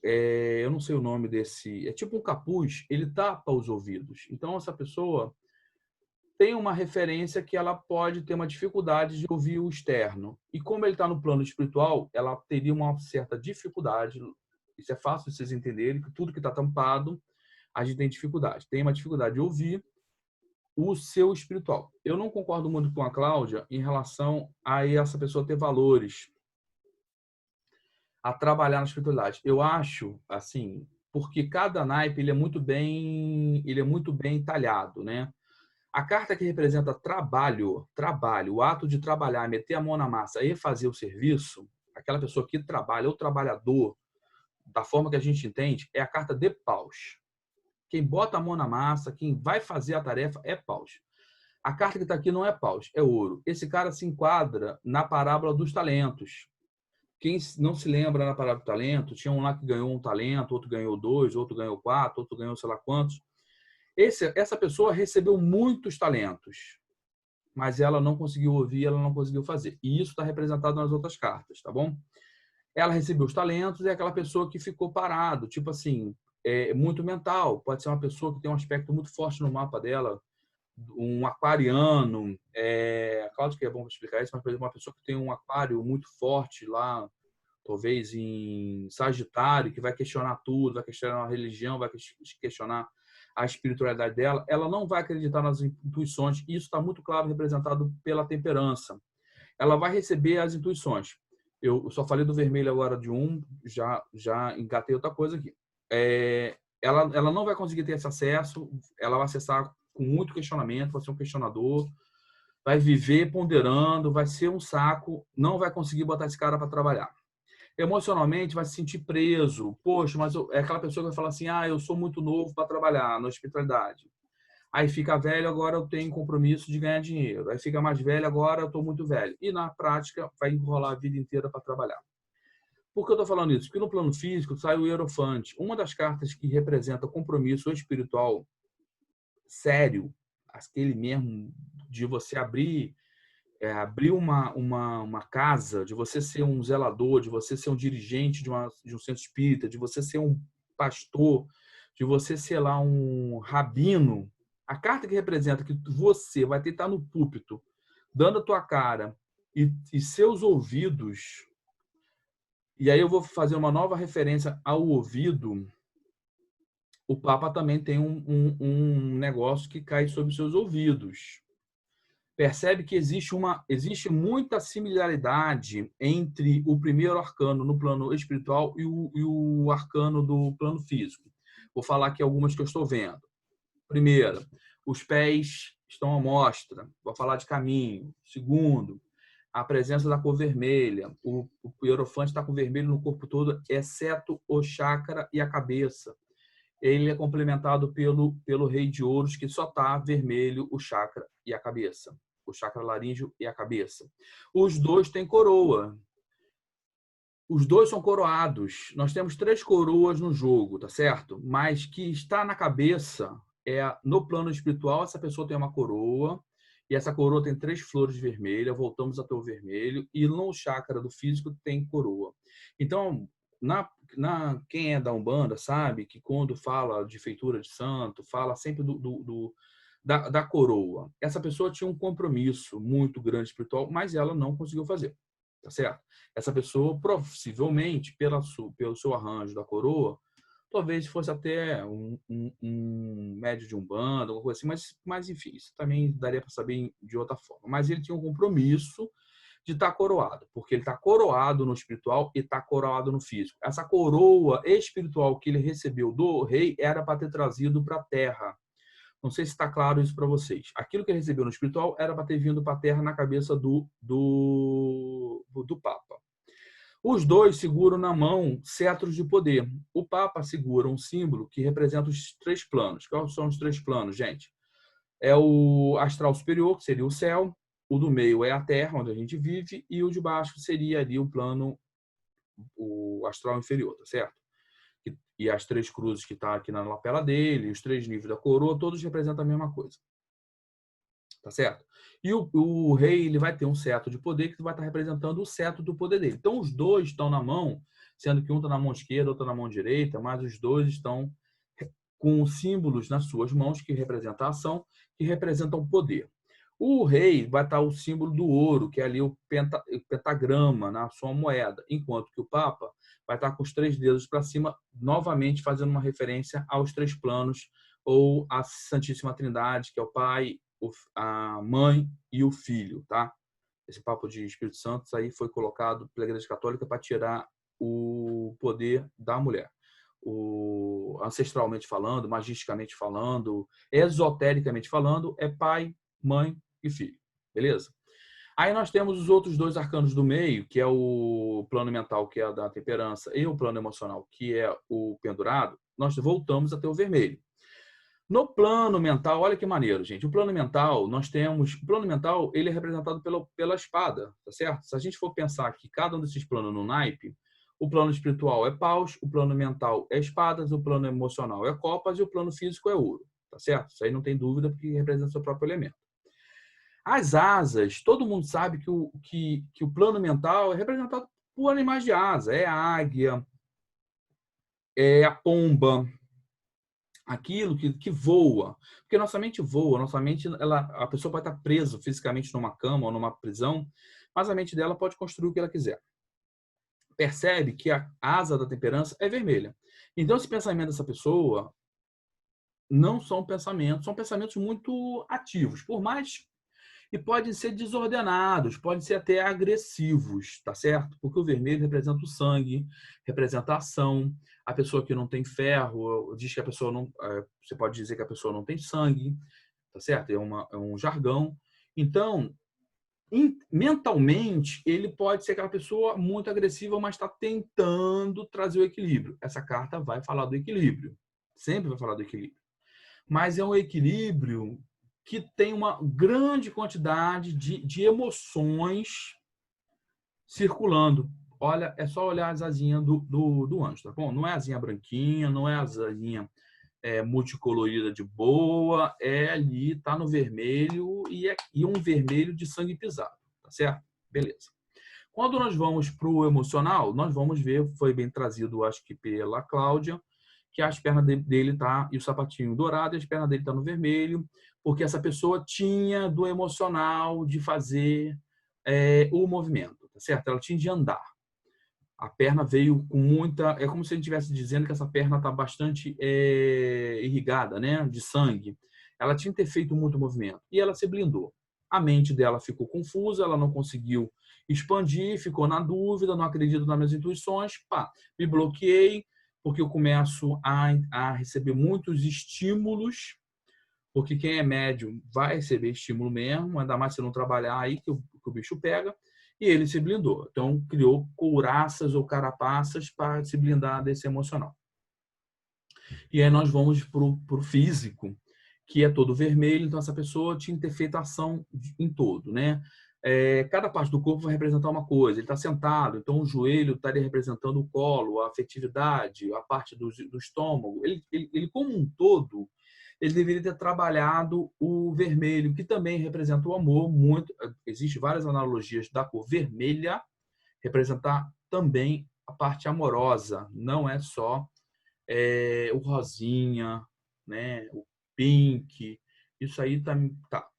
Eu não sei o nome desse... É tipo um capuz, ele tapa os ouvidos. Então, essa pessoa tem uma referência que ela pode ter uma dificuldade de ouvir o externo. E como ele está no plano espiritual, ela teria uma certa dificuldade. Isso é fácil de vocês entenderem, que tudo que está tampado, a gente tem dificuldade. Tem uma dificuldade de ouvir o seu espiritual. Eu não concordo muito com a Cláudia em relação a essa pessoa ter valores a trabalhar na espiritualidade. Eu acho, assim, porque cada naipe ele é muito bem talhado, né? A carta que representa trabalho, o ato de trabalhar, meter a mão na massa e fazer o serviço, aquela pessoa que trabalha, o trabalhador, da forma que a gente entende, é a carta de paus. Quem bota a mão na massa, quem vai fazer a tarefa é paus. A carta que está aqui não é paus, é ouro. Esse cara se enquadra na parábola dos talentos. Quem não se lembra na parábola do talento, tinha um lá que ganhou um talento, outro ganhou 2, outro ganhou 4, outro ganhou sei lá quantos. Essa pessoa recebeu muitos talentos, mas ela não conseguiu ouvir, ela não conseguiu fazer. E isso está representado nas outras cartas, tá bom? Ela recebeu os talentos e é aquela pessoa que ficou parado, tipo assim, muito mental. Pode ser uma pessoa que tem um aspecto muito forte no mapa dela, um aquariano. Claro que é bom explicar isso, mas por exemplo, uma pessoa que tem um aquário muito forte lá, talvez em Sagitário, que vai questionar tudo, vai questionar a religião, vai questionar a espiritualidade dela, ela não vai acreditar nas intuições. Isso está muito claro representado pela temperança. Ela vai receber as intuições. Eu só falei do vermelho agora de já engatei outra coisa aqui. Ela não vai conseguir ter esse acesso, ela vai acessar com muito questionamento, vai ser um questionador, vai viver ponderando, vai ser um saco, não vai conseguir botar esse cara para trabalhar. Emocionalmente vai se sentir preso. Poxa, mas é aquela pessoa que vai falar assim, eu sou muito novo para trabalhar na hospitalidade. Aí fica velho, agora eu tenho compromisso de ganhar dinheiro. Aí fica mais velho, agora eu estou muito velho. E na prática vai enrolar a vida inteira para trabalhar. Por que eu estou falando isso? Porque no plano físico sai o Hierofante. Uma das cartas que representa compromisso espiritual sério, aquele mesmo de você abrir uma casa, de você ser um zelador, de você ser um dirigente de um centro espírita, de você ser um pastor, de você ser lá um rabino. A carta que representa que você vai ter que estar no púlpito, dando a tua cara e seus ouvidos. E aí eu vou fazer uma nova referência ao ouvido. O Papa também tem um negócio que cai sobre seus ouvidos. Percebe que existe muita similaridade entre o primeiro arcano no plano espiritual e o arcano do plano físico. Vou falar aqui algumas que eu estou vendo. Primeiro, os pés estão à mostra. Vou falar de caminho. Segundo, a presença da cor vermelha. O Hierofante está com vermelho no corpo todo, exceto o chakra e a cabeça. ele é complementado pelo rei de ouros, que só está vermelho o chakra e a cabeça. O chakra laríngeo e a cabeça. Os dois têm coroa. Os dois são coroados. Nós temos 3 coroas no jogo, tá certo? Mas que está na cabeça, no plano espiritual, essa pessoa tem uma coroa, e essa coroa tem 3 flores vermelhas, voltamos até o vermelho, e no chakra do físico tem coroa. Então, quem é da Umbanda sabe que quando fala de feitura de santo, fala sempre da coroa. Essa pessoa tinha um compromisso muito grande espiritual, mas ela não conseguiu fazer. Tá certo? Essa pessoa, possivelmente, pelo seu arranjo da coroa, talvez fosse até um médio de Umbanda, alguma coisa assim, mas enfim, isso também daria para saber de outra forma. Mas ele tinha um compromisso de estar coroado, porque ele está coroado no espiritual e está coroado no físico. Essa coroa espiritual que ele recebeu do rei era para ter trazido para a terra. Não sei se está claro isso para vocês. Aquilo que ele recebeu no espiritual era para ter vindo para a terra na cabeça do Papa. Os dois seguram na mão cetros de poder. O Papa segura um símbolo que representa os 3 planos. Quais são os 3 planos, gente? É o astral superior, que seria o céu. O do meio é a terra, onde a gente vive. E o de baixo seria ali o plano, o astral inferior, tá certo? E as 3 cruzes que estão aqui na lapela dele, os 3 níveis da coroa, todos representam a mesma coisa. Tá certo? E o rei, ele vai ter um cetro de poder que vai estar representando o cetro do poder dele. Então, os dois estão na mão, sendo que um está na mão esquerda, outro na mão direita, mas os dois estão com símbolos nas suas mãos que representam a ação, que representam o poder. O rei vai estar o símbolo do ouro, que é ali o pentagrama na sua moeda, enquanto que o Papa vai estar com os 3 dedos para cima, novamente fazendo uma referência aos 3 planos, ou à Santíssima Trindade, que é o Pai, a Mãe e o Filho, tá? Esse papo de Espírito Santo, isso aí foi colocado pela Igreja Católica para tirar o poder da mulher. Ancestralmente falando, magisticamente falando, esotericamente falando, é Pai, Mãe e Filho, beleza? Aí nós temos os outros 2 arcanos do meio, que é o plano mental, que é a da temperança, e o plano emocional, que é o pendurado. Nós voltamos a ter o vermelho. No plano mental, olha que maneiro, gente. O plano mental, o plano mental, ele é representado pela espada, tá certo? Se a gente for pensar que cada um desses planos no naipe, o plano espiritual é paus, o plano mental é espadas, o plano emocional é copas e o plano físico é ouro, tá certo? Isso aí não tem dúvida, porque representa o seu próprio elemento. As asas, todo mundo sabe que o plano mental é representado por animais de asa. É a águia, é a pomba, aquilo que voa. Porque nossa mente voa, nossa mente, a pessoa pode estar presa fisicamente numa cama ou numa prisão, mas a mente dela pode construir o que ela quiser. Percebe que a asa da temperança é vermelha. Então, esse pensamento dessa pessoa não são pensamentos muito ativos. Por mais e podem ser desordenados, podem ser até agressivos, tá certo? Porque o vermelho representa o sangue, representa a ação. A pessoa que não tem ferro, diz que a pessoa não... Você pode dizer que a pessoa não tem sangue, tá certo? É um jargão. Então, mentalmente, ele pode ser aquela pessoa muito agressiva, mas está tentando trazer o equilíbrio. Essa carta vai falar do equilíbrio. Sempre vai falar do equilíbrio. Mas é um equilíbrio que tem uma grande quantidade de emoções circulando. Olha, é só olhar as asinhas do anjo, tá bom? Não é asinha branquinha, não é asinha multicolorida de boa, ali, tá no vermelho e um vermelho de sangue pisado, tá certo? Beleza. Quando nós vamos para o emocional, nós vamos ver, foi bem trazido, acho que pela Cláudia, que as pernas dele tá, e o sapatinho dourado, e as pernas dele tá no vermelho, porque essa pessoa tinha do emocional de fazer o movimento, tá certo? Ela tinha de andar. A perna veio com muita... É como se a gente estivesse dizendo que essa perna está bastante irrigada, né? De sangue. Ela tinha que ter feito muito movimento. E ela se blindou. A mente dela ficou confusa, ela não conseguiu expandir, ficou na dúvida, não acredito nas minhas intuições, pá, me bloqueei, porque eu começo a receber muitos estímulos, porque quem é médium vai receber estímulo mesmo, ainda mais se não trabalhar aí que o bicho pega, e ele se blindou. Então, criou couraças ou carapaças para se blindar desse emocional. E aí nós vamos para o físico, que é todo vermelho, então essa pessoa tinha que ter feito ação em todo, né? Cada parte do corpo vai representar uma coisa. Ele está sentado, então o joelho estaria representando o colo, a afetividade, a parte do estômago. Ele, como um todo, ele deveria ter trabalhado o vermelho, que também representa o amor. Existem várias analogias da cor vermelha representar também a parte amorosa, não é só o rosinha, né, o pink. Isso aí tá.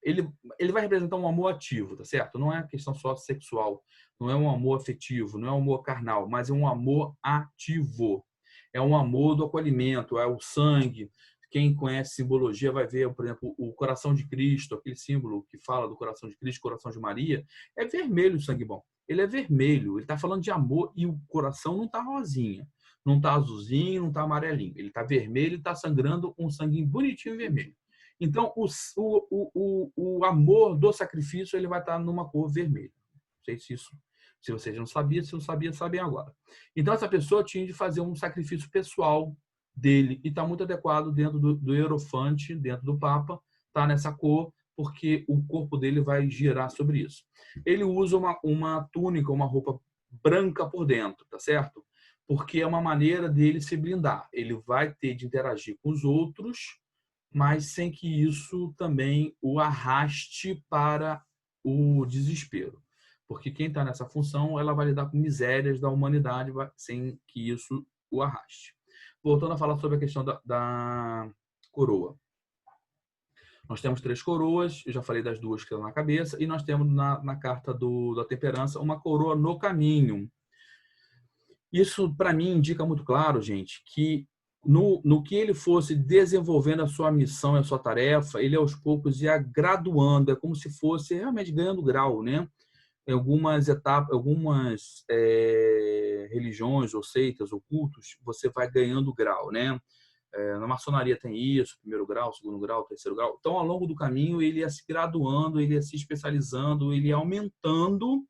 Ele vai representar um amor ativo, tá certo? Não é questão só sexual, não é um amor afetivo, não é um amor carnal, mas é um amor ativo. É um amor do acolhimento, é o sangue. Quem conhece simbologia vai ver, por exemplo, o coração de Cristo, aquele símbolo que fala do coração de Cristo, coração de Maria, é vermelho o sangue bom. Ele é vermelho, ele está falando de amor e o coração não está rosinha, não está azulzinho, não está amarelinho. Ele está vermelho e está sangrando um sangue bonitinho vermelho. Então, o amor do sacrifício ele vai estar numa cor vermelha. Não sei se vocês não sabiam, se não sabiam, sabem agora. Então, essa pessoa tinha de fazer um sacrifício pessoal dele e está muito adequado dentro do hierofante, dentro do Papa, está nessa cor, porque o corpo dele vai girar sobre isso. Ele usa uma túnica, uma roupa branca por dentro, tá certo? Porque é uma maneira dele se blindar. Ele vai ter de interagir com os outros, mas sem que isso também o arraste para o desespero. Porque quem está nessa função, ela vai lidar com misérias da humanidade sem que isso o arraste. Voltando a falar sobre a questão da coroa. Nós temos 3 coroas, eu já falei das 2 que estão na cabeça, e nós temos na carta da temperança uma coroa no caminho. Isso, para mim, indica muito claro, gente, que no que ele fosse desenvolvendo a sua missão e a sua tarefa, ele aos poucos ia graduando, é como se fosse realmente ganhando grau, né? Em algumas etapas, algumas religiões ou seitas ou cultos, você vai ganhando grau, né? Na maçonaria tem isso, primeiro grau, segundo grau, terceiro grau. Então, ao longo do caminho, ele ia se graduando, ele ia se especializando, ele ia aumentando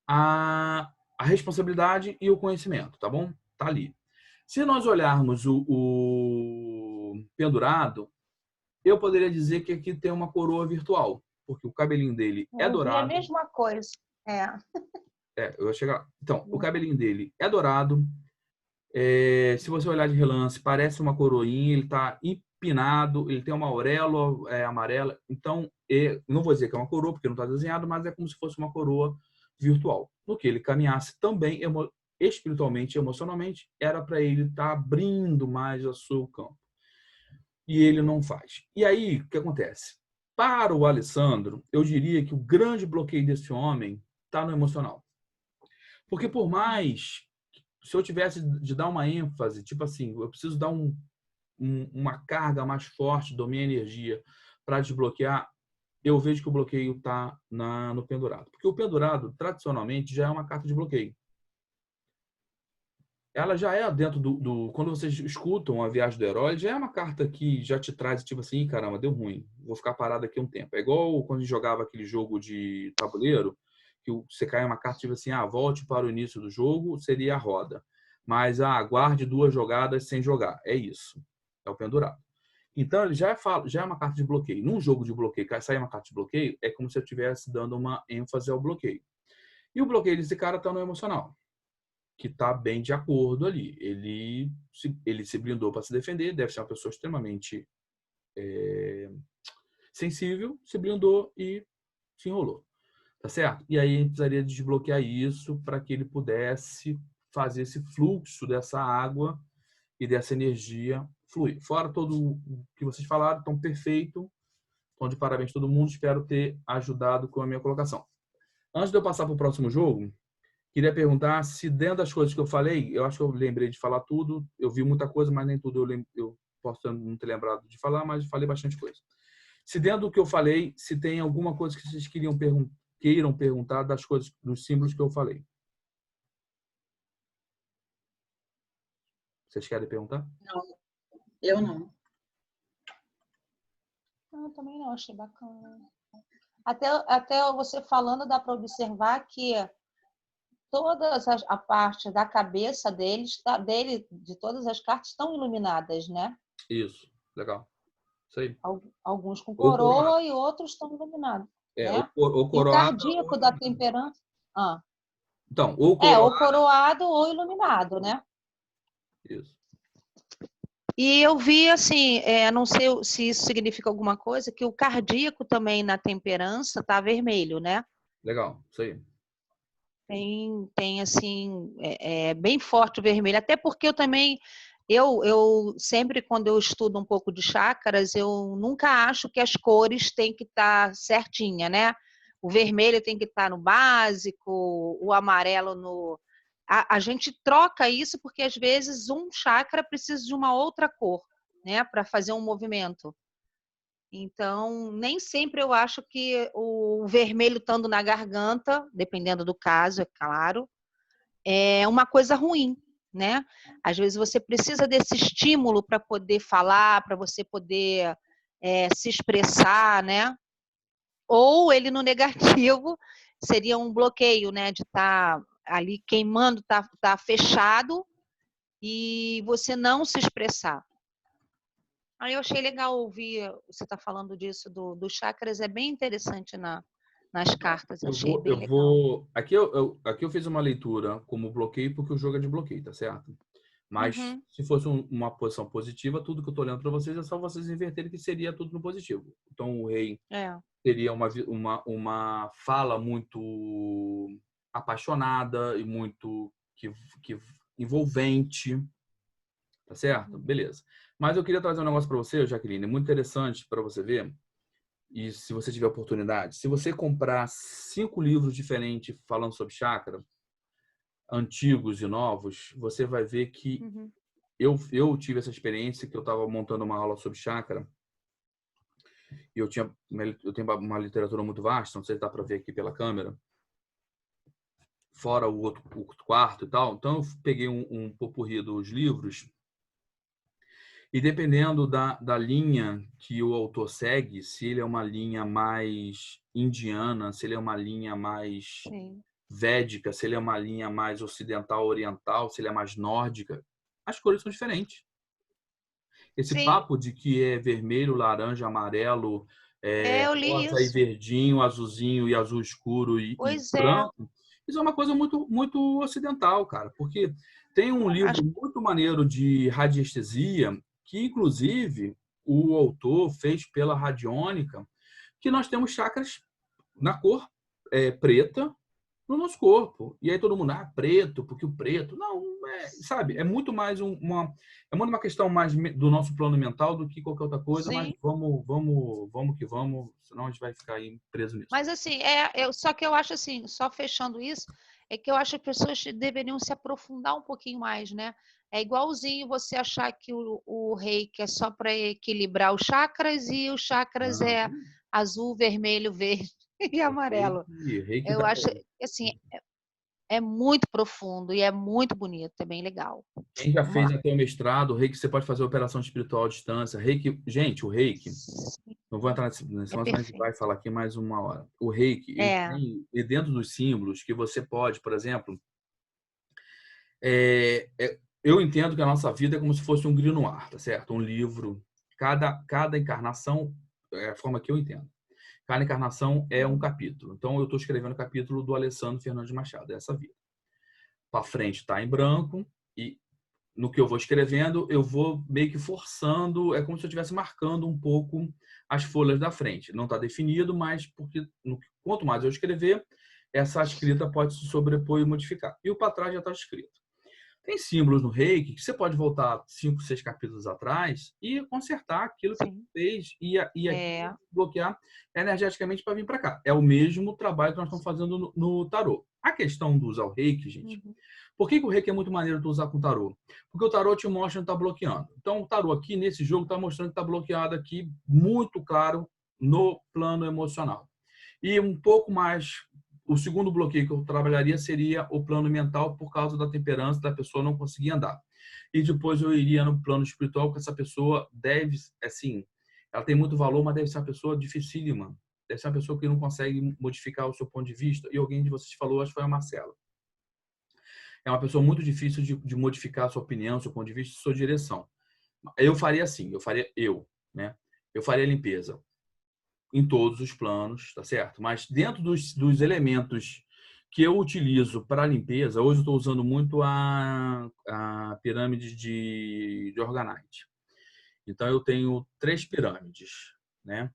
a responsabilidade e o conhecimento, tá bom? Tá ali. Se nós olharmos o pendurado, eu poderia dizer que aqui tem uma coroa virtual, porque o cabelinho dele é Eu vi a dourado. mesma coisa. Eu vou chegar. Então, o cabelinho dele é dourado. Se você olhar de relance, parece uma coroinha, ele está empinado, ele tem uma auréola amarela. Então, não vou dizer que é uma coroa, porque não está desenhado, mas é como se fosse uma coroa virtual. No que ele caminhasse também espiritualmente e emocionalmente, era para ele estar abrindo mais o seu campo. E ele não faz. E aí, o que acontece? Para o Alessandro, eu diria que o grande bloqueio desse homem está no emocional. Porque por mais, se eu tivesse de dar uma ênfase, tipo assim, eu preciso dar uma carga mais forte da minha energia para desbloquear, eu vejo que o bloqueio está no pendurado. Porque o pendurado, tradicionalmente, já é uma carta de bloqueio. Ela já é dentro quando vocês escutam a viagem do herói, já é uma carta que já te traz, tipo assim, caramba, deu ruim, vou ficar parado aqui um tempo. É igual quando a gente jogava aquele jogo de tabuleiro, que você cai uma carta, tipo assim, volte para o início do jogo, seria a roda. Mas, aguarde 2 jogadas sem jogar. É isso. É o pendurado. Então, ele já é uma carta de bloqueio. Num jogo de bloqueio, sair uma carta de bloqueio, é como se eu estivesse dando uma ênfase ao bloqueio. E o bloqueio desse cara está no emocional, que está bem de acordo ali. Ele se blindou para se defender, deve ser uma pessoa extremamente sensível, se blindou e se enrolou. Tá certo? E aí a gente precisaria desbloquear isso para que ele pudesse fazer esse fluxo dessa água e dessa energia fluir. Fora todo o que vocês falaram, então perfeito. Então, de parabéns a todo mundo. Espero ter ajudado com a minha colocação. Antes de eu passar para o próximo jogo, queria perguntar se dentro das coisas que eu falei, eu acho que eu lembrei de falar tudo. Eu vi muita coisa, mas nem tudo eu posso não ter lembrado de falar, mas falei bastante coisa. Se dentro do que eu falei, se tem alguma coisa que vocês queiram perguntar das coisas, dos símbolos que eu falei. Vocês querem perguntar? Não, eu não. Eu também não, achei bacana. Até você falando, dá para observar que a parte da cabeça deles, de todas as cartas estão iluminadas, né? Isso, legal. Isso aí. Alguns com Ou coroado. coroa e outros estão iluminados, né? Ou E o coroado cardíaco ou da iluminado. temperança... Então, ou ou coroado. coroado ou iluminado, né? Isso. E eu vi, assim, não sei se isso significa alguma coisa, que o cardíaco também na temperança tá vermelho, né? Legal, isso aí. Tem assim, bem forte o vermelho. Até porque eu sempre, quando eu estudo um pouco de chakras, eu nunca acho que as cores têm que estar certinha, né? O vermelho tem que estar no básico, o amarelo no... A gente troca isso porque, às vezes, um chakra precisa de uma outra cor, né? Para fazer um movimento. Então, nem sempre eu acho que o vermelho estando na garganta, dependendo do caso, é claro, é uma coisa ruim, né? Às vezes você precisa desse estímulo para poder falar, para você poder se expressar, né? Ou ele no negativo seria um bloqueio, né? De estar ali queimando, tá fechado e você não se expressar. Aí eu achei legal ouvir você tá falando disso dos chakras, é bem interessante nas cartas, achei bem legal. Aqui aqui eu fiz uma leitura como bloqueio, porque o jogo é de bloqueio, tá certo? Mas Uhum. se fosse uma posição positiva, tudo que eu tô lendo para vocês é só vocês inverterem que seria tudo no positivo. Então o rei teria uma fala muito apaixonada e muito que envolvente, tá certo? Beleza. Mas eu queria trazer um negócio para você, Jaqueline, muito interessante para você ver. E se você tiver oportunidade, se você comprar 5 livros diferentes falando sobre chakra, antigos e novos, você vai ver que eu tive essa experiência que eu estava montando uma aula sobre chakra e eu tenho uma literatura muito vasta, não sei se dá para ver aqui pela câmera, fora o quarto e tal. Então eu peguei um popurrí dos livros e dependendo da linha que o autor segue, se ele é uma linha mais indiana, se ele é uma linha mais védica, se ele é uma linha mais ocidental, oriental, se ele é mais nórdica, as cores são diferentes. Esse papo de que é vermelho, laranja, amarelo, eu li rosa e isso. verdinho, azulzinho e azul escuro e branco, isso é uma coisa muito, muito ocidental, cara. Porque tem um livro muito maneiro de radiestesia que, inclusive, o autor fez pela radiônica, que nós temos chakras na cor preta no nosso corpo. E aí todo mundo, preto, porque o preto... Não, sabe? É muito mais uma questão mais do nosso plano mental do que qualquer outra coisa, mas vamos que vamos, senão a gente vai ficar aí preso nisso. Mas assim, só que eu acho assim, só fechando isso, é que eu acho que as pessoas deveriam se aprofundar um pouquinho mais, né? É igualzinho você achar que o reiki é só para equilibrar os chakras e os chakras é azul, vermelho, verde e amarelo. Reiki Eu acho assim, é muito profundo e é muito bonito, é bem legal. Quem já fez até o mestrado, o reiki, você pode fazer operação espiritual à distância. Reiki, gente, o reiki, não vou entrar nesse senão a gente vai falar aqui mais uma hora. O reiki, ele tem, e dentro dos símbolos que você pode, por exemplo, eu entendo que a nossa vida é como se fosse um grimoire, tá certo? Um livro. Cada encarnação, é a forma que eu entendo. Cada encarnação é um capítulo. Então, eu estou escrevendo o capítulo do Alessandro Fernandes Machado, essa vida. Para frente está em branco e no que eu vou escrevendo, eu vou meio que forçando, é como se eu estivesse marcando um pouco as folhas da frente. Não está definido, mas porque quanto mais eu escrever, essa escrita pode se sobrepor e modificar. E o para trás já está escrito. Tem símbolos no reiki que você pode voltar 5, 6 capítulos atrás e consertar aquilo que você fez e bloquear energeticamente para vir para cá. É o mesmo trabalho que nós estamos fazendo no tarô. A questão do usar o reiki, gente, por que o reiki é muito maneiro de usar com o tarô? Porque o tarô te mostra que está bloqueando. Então, o tarô aqui, nesse jogo, está mostrando que está bloqueado aqui, muito claro, no plano emocional. E um pouco mais... O segundo bloqueio que eu trabalharia seria o plano mental, por causa da temperança da pessoa não conseguir andar. E depois eu iria no plano espiritual, porque essa pessoa deve, assim, ela tem muito valor, mas deve ser uma pessoa dificílima. Deve ser uma pessoa que não consegue modificar o seu ponto de vista. E alguém de vocês falou, acho que foi a Marcela. é uma pessoa muito difícil de modificar a sua opinião, seu ponto de vista, sua direção. Eu faria assim, né? Eu faria a limpeza em todos os planos, tá certo? Mas dentro dos elementos que eu utilizo para limpeza, hoje eu estou usando muito a pirâmide de Orgonite. Então, eu tenho 3 pirâmides, né?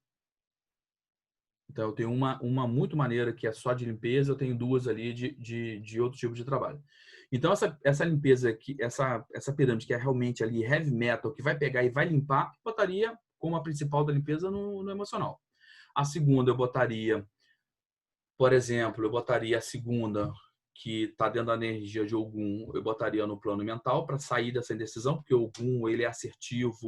Então, eu tenho uma muito maneira que é só de limpeza, eu tenho 2 ali de outro tipo de trabalho. Então, essa limpeza aqui, essa pirâmide que é realmente ali heavy metal, que vai pegar e vai limpar, eu botaria como a principal da limpeza no emocional. A segunda eu botaria, por exemplo, eu botaria a segunda, que está dentro da energia de Ogum, eu botaria no plano mental para sair dessa indecisão, porque o Ogum ele é assertivo,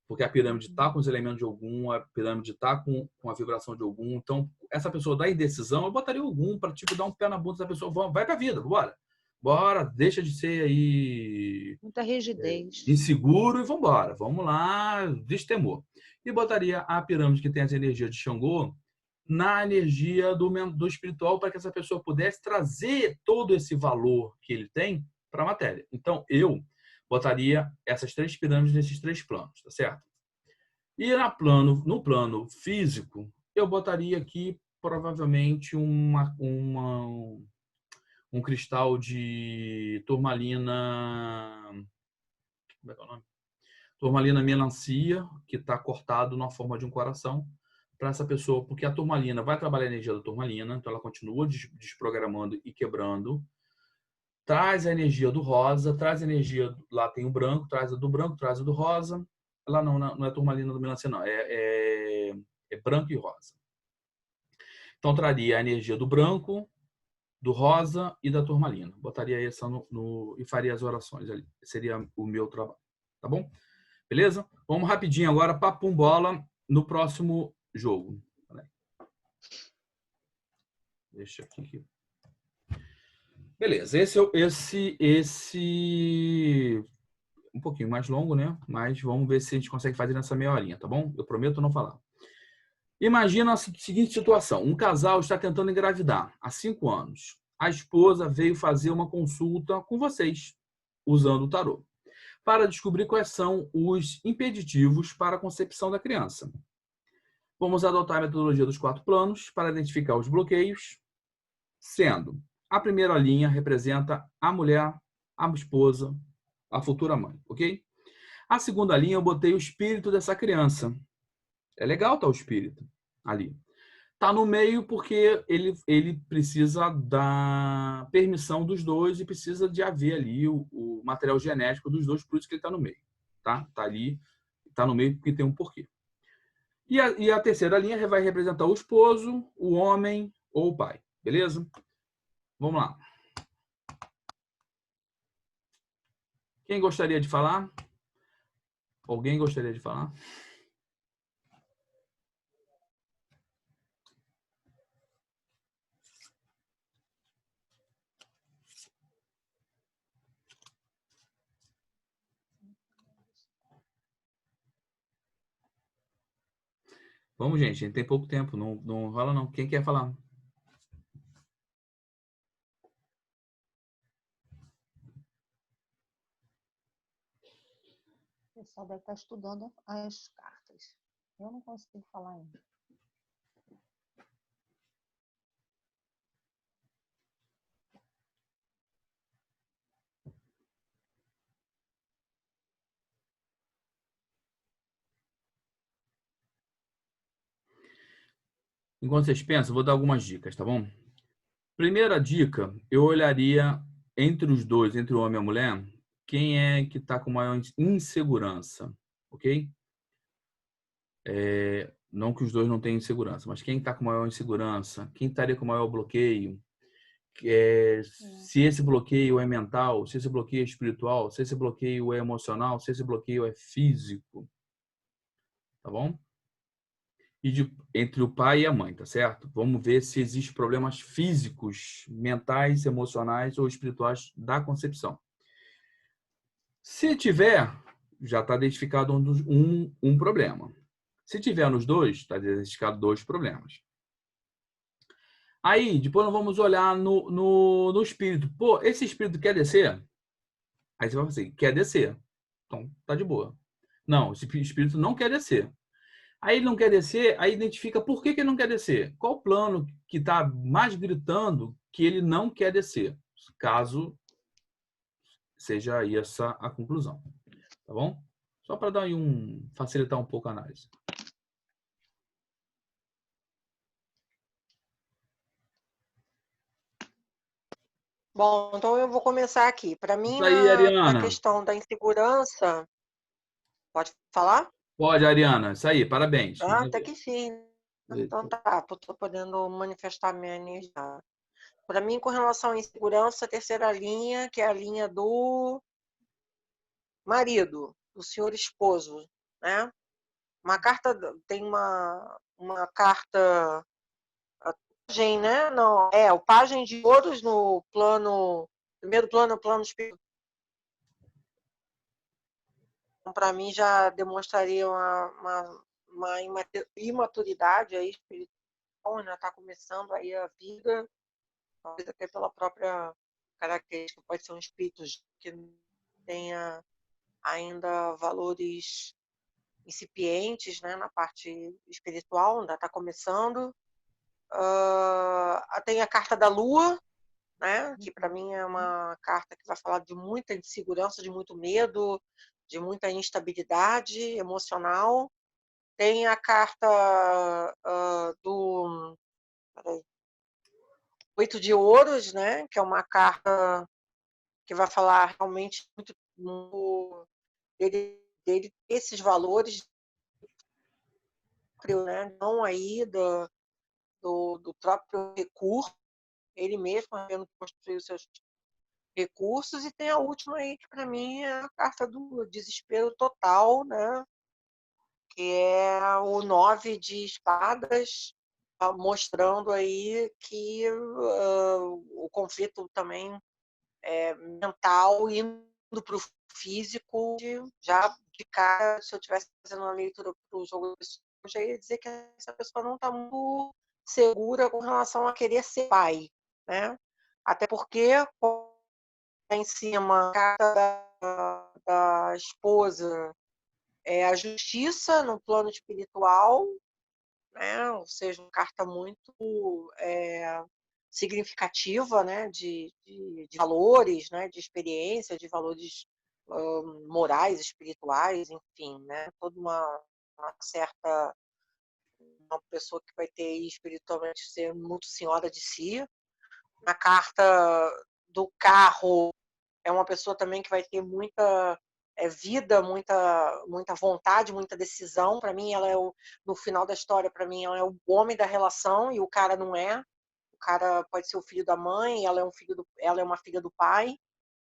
porque a pirâmide está com os elementos de Ogum, a pirâmide está com a vibração de Ogum. Então, essa pessoa da indecisão, eu botaria o Ogum para tipo, dar um pé na bunda dessa pessoa. Vai para a vida, bora. Bora, deixa de ser aí Muita rigidez. inseguro e vambora. Vamos lá, destemor. E botaria a pirâmide que tem as energias de Xangô na energia do espiritual para que essa pessoa pudesse trazer todo esse valor que ele tem para a matéria. Então, eu botaria essas 3 pirâmides nesses 3 planos, tá certo? E no plano físico, eu botaria aqui provavelmente um cristal de turmalina. Como é que é o nome? Turmalina melancia, que está cortado na forma de um coração, para essa pessoa, porque a turmalina vai trabalhar a energia da turmalina, então ela continua desprogramando e quebrando. Traz a energia do rosa, traz a energia, lá tem o branco, traz a do branco, traz a do rosa. Lá não é turmalina do melancia, não, é branco e rosa. Então traria a energia do branco, do rosa e da turmalina. Botaria essa e faria as orações ali. Seria o meu trabalho, tá bom? Beleza? Vamos rapidinho agora, papum bola, no próximo jogo. Deixa aqui. Beleza, esse um pouquinho mais longo, né? Mas vamos ver se a gente consegue fazer nessa meia horinha, tá bom? Eu prometo não falar. Imagina a seguinte situação. Um casal está tentando engravidar há 5 anos. A esposa veio fazer uma consulta com vocês, usando o tarô, para descobrir quais são os impeditivos para a concepção da criança. Vamos adotar a metodologia dos 4 planos para identificar os bloqueios, sendo a primeira linha representa a mulher, a esposa, a futura mãe, ok? A segunda linha eu botei o espírito dessa criança. É legal tá o espírito ali. Tá no meio porque ele precisa da permissão dos dois e precisa de haver ali o material genético dos dois, por isso que ele tá no meio, tá? Tá ali, tá no meio porque tem um porquê. E a terceira linha vai representar o esposo, o homem ou o pai, beleza? Vamos lá. Quem gostaria de falar? Alguém gostaria de falar? Vamos, gente. A gente tem pouco tempo. Não rola, não. Quem quer falar? O pessoal deve estar estudando as cartas. Eu não consigo falar ainda. Enquanto vocês pensam, vou dar algumas dicas, tá bom? Primeira dica, eu olharia entre os dois, entre o homem e a mulher, quem é que está com maior insegurança, ok? Não que os dois não tenham insegurança, mas quem está com maior insegurança, quem estaria com maior bloqueio, se esse bloqueio é mental, se esse bloqueio é espiritual, se esse bloqueio é emocional, se esse bloqueio é físico, tá bom? E entre o pai e a mãe, tá certo? Vamos ver se existem problemas físicos, mentais, emocionais ou espirituais da concepção. Se tiver, já está identificado um problema. Se tiver nos dois, está identificado 2 problemas. Aí, depois nós vamos olhar no espírito. Pô, esse espírito quer descer? Aí você vai falar assim, quer descer. Então, tá de boa. Não, esse espírito não quer descer. Aí ele não quer descer, aí identifica por que ele não quer descer. Qual o plano que está mais gritando que ele não quer descer? Caso seja aí essa a conclusão. Tá bom? Só para dar aí facilitar um pouco a análise. Bom, então eu vou começar aqui. Para mim, Isso aí, na Ariana. questão da insegurança, pode falar? Pode, Ariana. Isso aí, parabéns. Ah, Manda até ver. que sim. Então Eita. tá, estou podendo manifestar minha energia. Para mim, com relação à insegurança, a terceira linha, que é a linha do marido, do senhor esposo, né? Uma carta, tem uma carta, a pajem, né? Não, o pajem de ouros no plano, primeiro plano, plano espiritual. Para mim já demonstraria uma imaturidade aí espiritual, né? Está começando aí a vida, talvez até pela própria característica, pode ser um espírito que tenha ainda valores incipientes, né, na parte espiritual, ainda está começando. Tem a carta da Lua, né, que para mim é uma carta que vai falar de muita insegurança, de muito medo, de muita instabilidade emocional. Tem a carta do Oito de Ouros, né, que é uma carta que vai falar realmente muito dele esses valores, né, não aí do próprio recurso, ele mesmo querendo construir os seus recursos. E tem a última aí, que para mim é a carta do desespero total, né? Que é o 9 de espadas, mostrando aí que o conflito também é mental, indo para o físico. Já de cara, se eu estivesse fazendo uma leitura para o jogo, eu já ia dizer que essa pessoa não está muito segura com relação a querer ser pai, né? Até porque em cima a carta da esposa é a justiça no plano espiritual, né? Ou seja, uma carta muito significativa, né? De valores, né? De experiência, de valores morais, espirituais, enfim, né? Toda uma certa uma pessoa que vai ter espiritualmente ser muito senhora de si. Na carta do carro é uma pessoa também que vai ter muita vida, muita vontade, muita decisão. Para mim, ela é no final da história, para mim, ela é o homem da relação e o cara não é. O cara pode ser o filho da mãe, ela é uma filha do pai,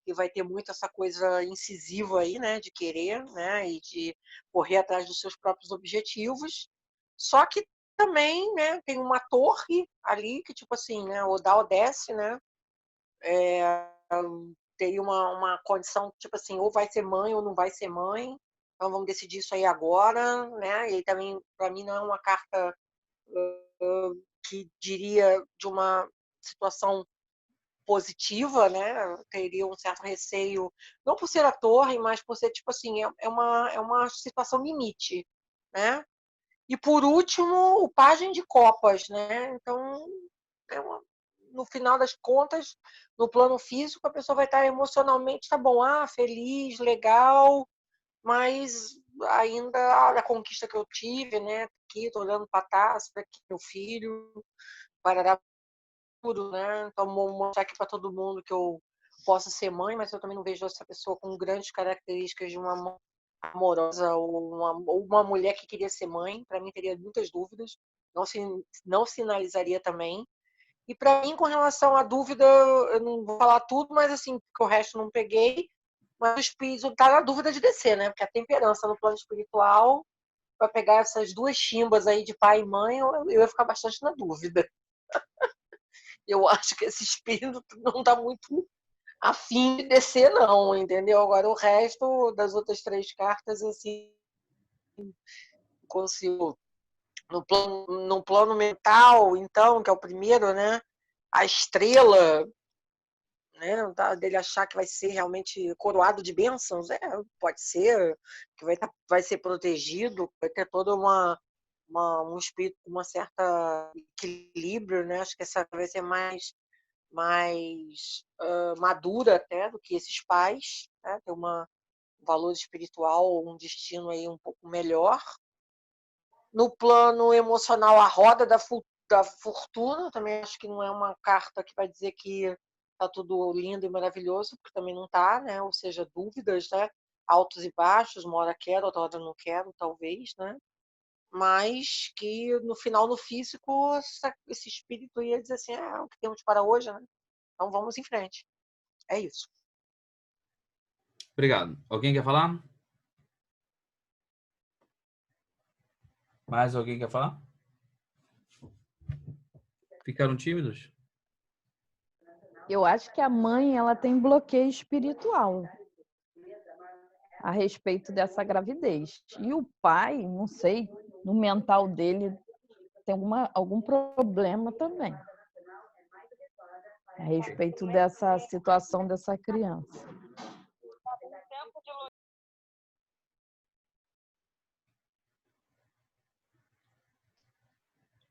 e vai ter muito essa coisa incisiva aí, né, de querer, né, e de correr atrás dos seus próprios objetivos. Só que também, né, tem uma torre ali que, tipo assim, né, ou dá ou desce, né, teria uma condição, tipo assim, ou vai ser mãe ou não vai ser mãe, então vamos decidir isso aí agora, né? E também, para mim, não é uma carta que diria de uma situação positiva, né? Eu teria um certo receio, não por ser a torre, mas por ser, tipo assim, é uma situação limite, né? E por último, o pajem de copas, né? Então, no final das contas, no plano físico, a pessoa vai estar emocionalmente, tá bom, feliz, legal, mas ainda a conquista que eu tive, né? Aqui, tô olhando para trás, para aqui meu filho, para tudo, né? Então, vou mostrar aqui para todo mundo que eu posso ser mãe, mas eu também não vejo essa pessoa com grandes características de uma mãe amorosa ou uma mulher que queria ser mãe. Para mim, teria muitas dúvidas, não sinalizaria também. E para mim, com relação à dúvida, eu não vou falar tudo, mas assim, porque o resto não peguei, mas o espírito está na dúvida de descer, né? Porque a temperança no plano espiritual, para pegar essas duas chimbas aí de pai e mãe, eu ia ficar bastante na dúvida. Eu acho que esse espírito não está muito afim de descer, não, entendeu? Agora, o resto das outras três cartas, assim, consigo. No plano mental, então, que é o primeiro, né? a estrela, né, dele achar que vai ser realmente coroado de bênçãos, pode ser, que vai ser protegido, vai ter toda um espírito com uma certa equilíbrio, né? Acho que essa vai ser mais madura até do que esses pais, né? Ter um valor espiritual, um destino aí um pouco melhor. No plano emocional, a roda da fortuna, também acho que não é uma carta que vai dizer que está tudo lindo e maravilhoso, porque também não está, né? Ou seja, dúvidas, né? Altos e baixos, uma hora quero, outra hora não quero, talvez, né? Mas que no final, no físico, esse espírito ia dizer assim, o que temos para hoje, né? Então vamos em frente. É isso. Obrigado. Alguém quer falar? Mais alguém quer falar? Ficaram tímidos? Eu acho que a mãe ela tem bloqueio espiritual a respeito dessa gravidez. E o pai, não sei, no mental dele tem algum problema também a respeito dessa situação dessa criança.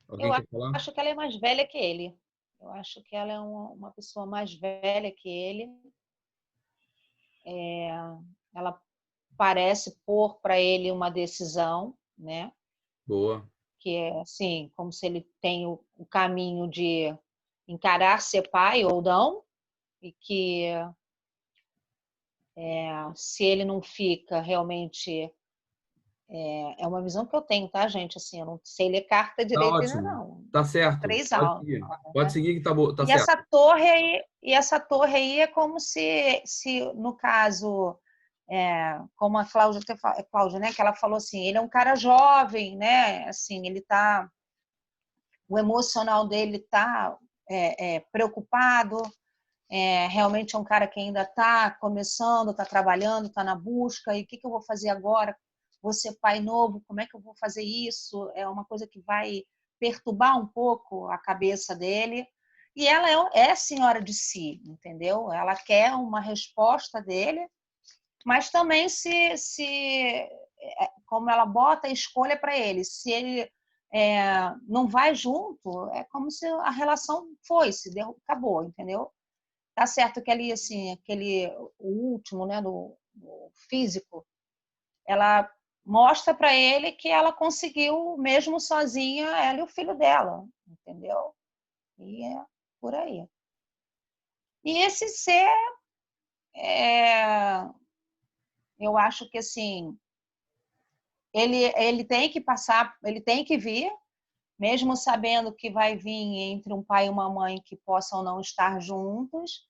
Alguém quer falar? Acho que ela é mais velha que ele. Eu acho que ela é uma pessoa mais velha que ele. Ela parece pôr para ele uma decisão, né? Boa. Que é assim, como se ele tem o caminho de encarar ser pai ou não, e que se ele não fica realmente. É uma visão que eu tenho, tá, gente? Assim, eu não sei ler carta Tá direito ainda, ótimo. não. Tá certo. 3 Pode aulas. seguir. Pode seguir que tá E certo. essa torre aí é como se no caso, como a Cláudia, né, que ela falou assim, ele é um cara jovem, né, assim, o emocional dele tá preocupado, realmente é um cara que ainda está começando, está trabalhando, está na busca, e o que eu vou fazer agora? Vou ser pai novo, como é que eu vou fazer isso? É uma coisa que vai perturbar um pouco a cabeça dele. E ela é senhora de si, entendeu? Ela quer uma resposta dele, mas também como ela bota a escolha para ele, se ele não vai junto, é como se a relação acabou, entendeu? Tá certo que ali, assim, o último, né, do físico, ela mostra para ele que ela conseguiu, mesmo sozinha, ela e o filho dela, entendeu? E é por aí. E esse ser, eu acho que, assim, ele tem que passar, ele tem que vir, mesmo sabendo que vai vir entre um pai e uma mãe que possam não estar juntos,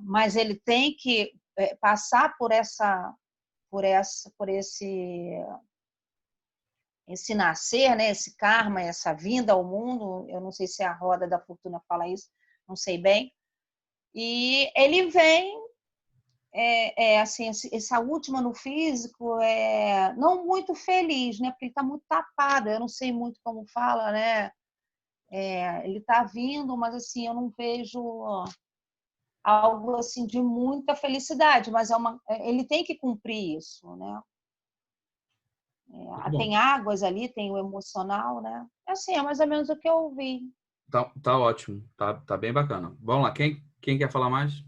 mas ele tem que passar por esse nascer, né? Esse karma, essa vinda ao mundo. Eu não sei se a roda da fortuna fala isso, não sei bem. E ele vem, assim, essa última no físico não muito feliz, né? Porque ele está muito tapado. Eu não sei muito como fala, né? Ele está vindo, mas assim eu não vejo algo assim de muita felicidade, mas ele tem que cumprir isso, né? Tem águas ali, tem o emocional, né? Assim, é mais ou menos o que eu vi. Tá ótimo. Tá bem bacana. Vamos lá. Quem quer falar mais?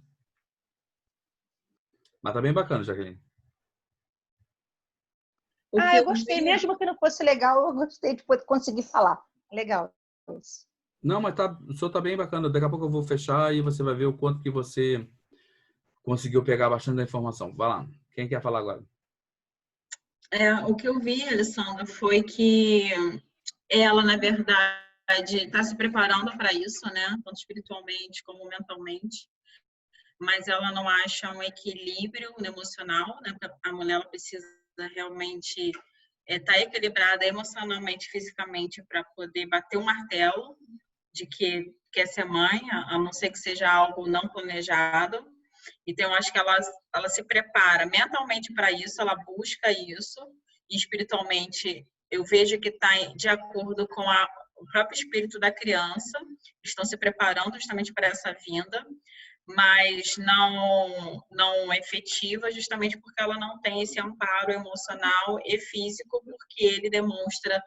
Mas tá bem bacana, Jaqueline. Eu gostei. Mesmo que não fosse legal, eu gostei de conseguir falar. Legal isso. Não, mas o senhor tá bem bacana. Daqui a pouco eu vou fechar e você vai ver o quanto que você conseguiu pegar bastante da informação. Vai lá. Quem quer falar agora? O que eu vi, Alessandra, foi que ela, na verdade, está se preparando para isso, né? Tanto espiritualmente como mentalmente. Mas ela não acha um equilíbrio emocional, né? A mulher ela precisa realmente estar equilibrada emocionalmente, fisicamente, para poder bater o martelo de que quer ser mãe, a não ser que seja algo não planejado. Então, eu acho que ela se prepara mentalmente para isso, ela busca isso, e espiritualmente eu vejo que está de acordo com o próprio espírito da criança estão se preparando justamente para essa vinda, mas não efetiva, justamente porque ela não tem esse amparo emocional e físico, porque ele demonstra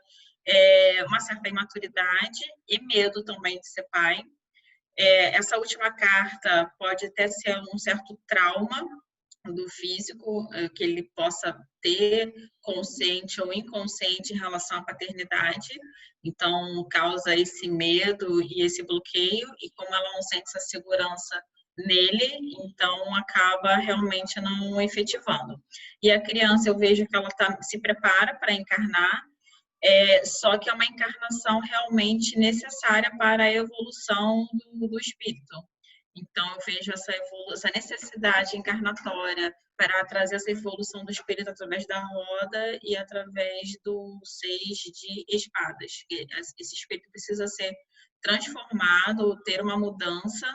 uma certa imaturidade e medo também de ser pai. Essa última carta pode até ser um certo trauma do físico, que ele possa ter, consciente ou inconsciente, em relação à paternidade. Então, causa esse medo e esse bloqueio, e como ela não sente essa segurança nele, então acaba realmente não efetivando. E a criança, eu vejo que ela se prepara para encarnar, só que é uma encarnação realmente necessária para a evolução do espírito. Então, eu vejo essa necessidade encarnatória para trazer essa evolução do espírito através da roda e através do 6 de espadas. Esse espírito precisa ser transformado, ter uma mudança,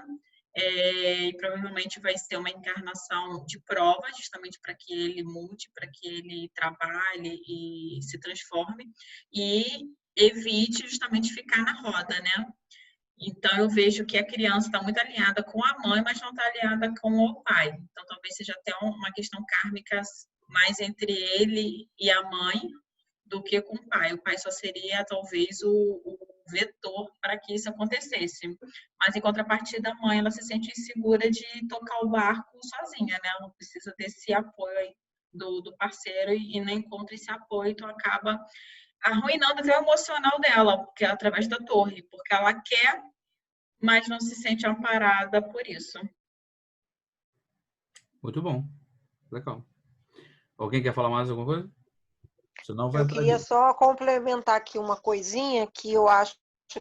e provavelmente vai ser uma encarnação de prova, justamente para que ele mude, para que ele trabalhe e se transforme, e evite justamente ficar na roda, né? Então, eu vejo que a criança está muito alinhada com a mãe, mas não está alinhada com o pai. Então, talvez seja até uma questão kármica mais entre ele e a mãe do que com o pai. O pai só seria, talvez, o vetor para que isso acontecesse. Mas, em contrapartida, a mãe ela se sente insegura de tocar o barco sozinha, né? Ela precisa desse apoio aí do parceiro e não encontra esse apoio, então acaba arruinando até o emocional dela, porque é através da torre, porque ela quer, mas não se sente amparada por isso. Muito bom. Legal. Alguém quer falar mais alguma coisa? Senão vai Eu queria só complementar aqui uma coisinha, que eu acho